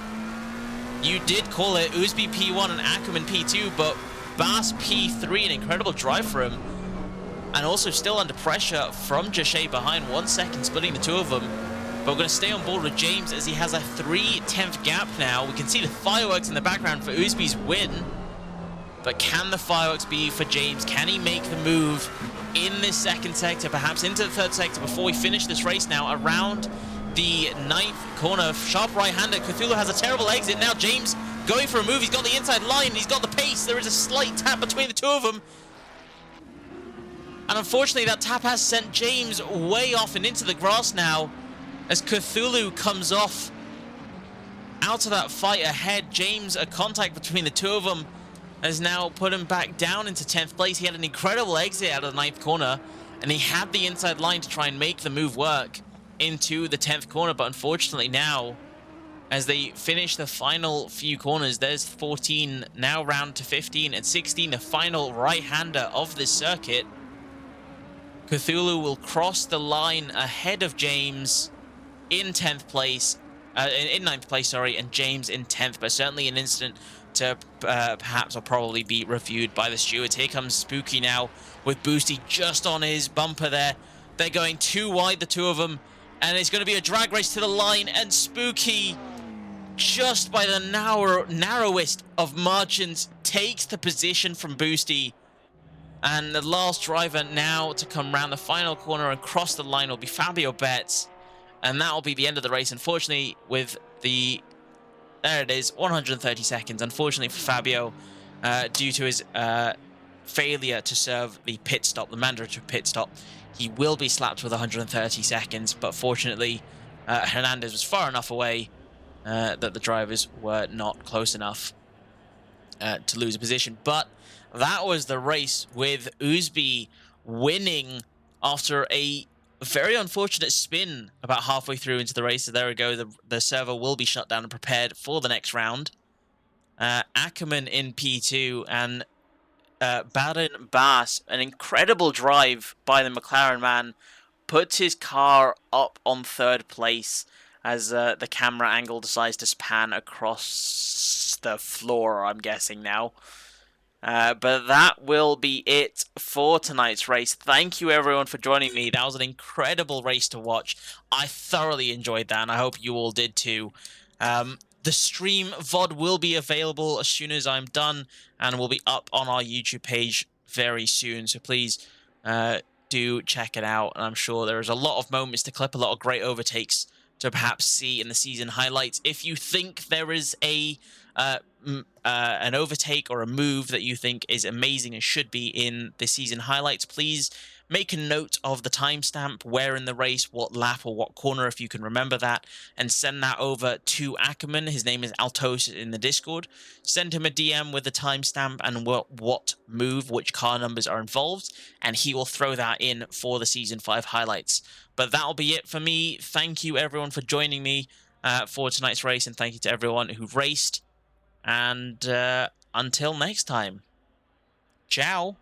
You did call it Oosby P1 and Ackerman P2, but Bass P3, an incredible drive for him. And also still under pressure from Jachet behind, 1 second splitting the two of them. But we're going to stay on board with James as he has a 3/10 gap now. We can see the fireworks in the background for Oosby's win. But can the fireworks be for James? Can he make the move in this second sector, perhaps into the third sector, before we finish this race now? Around the 9th corner, sharp right-hander. Cthulhu has a terrible exit. Now James going for a move. He's got the inside line. He's got the pace. There is a slight tap between the two of them. And unfortunately, that tap has sent James way off and into the grass now, as Cthulhu comes off out of that fight ahead. James, a contact between the two of them, has now put him back down into 10th place. He had an incredible exit out of the 9th corner, and he had the inside line to try and make the move work into the 10th corner. But unfortunately now, as they finish the final few corners. There's 14, now round to 15 and 16, the final right-hander of this circuit. Cthulhu will cross the line ahead of James in 10th place, in 9th place, sorry, and James in 10th, but certainly an incident to perhaps or probably be reviewed by the stewards. Here comes Spooky now with Boosty just on his bumper there. They're going too wide, the two of them, and it's going to be a drag race to the line, and Spooky, just by the narrowest of margins, takes the position from Boosty. And the last driver now to come round the final corner and cross the line will be Fabio Betts. And that will be the end of the race. Unfortunately, with the... There it is, 130 seconds. Unfortunately for Fabio, due to his failure to serve the pit stop, the mandatory pit stop, he will be slapped with 130 seconds. But fortunately, Hernandez was far enough away that the drivers were not close enough to lose a position. But that was the race, with Ousby winning after a very unfortunate spin about halfway through into the race. So there we go. The server will be shut down and prepared for the next round. Ackerman in P2 and Baden Bass, an incredible drive by the McLaren man, puts his car up on 3rd place as the camera angle decides to pan across the floor, I'm guessing now. But that will be it for tonight's race. Thank you everyone for joining me. That was an incredible race to watch. I thoroughly enjoyed that, and I hope you all did too. The stream VOD will be available as soon as I'm done, and will be up on our YouTube page very soon. So please do check it out. And I'm sure there's a lot of moments to clip, a lot of great overtakes to perhaps see in the season highlights. If you think there is an overtake or a move that you think is amazing and should be in the season highlights, please make a note of the timestamp, where in the race, what lap or what corner, if you can remember that, and send that over to Ackerman. His name is Altos in the Discord. Send him a DM with the timestamp and what move, which car numbers are involved, and he will throw that in for the Season 5 highlights. But that'll be it for me. Thank you, everyone, for joining me for tonight's race, and thank you to everyone who raced. And until next time, ciao.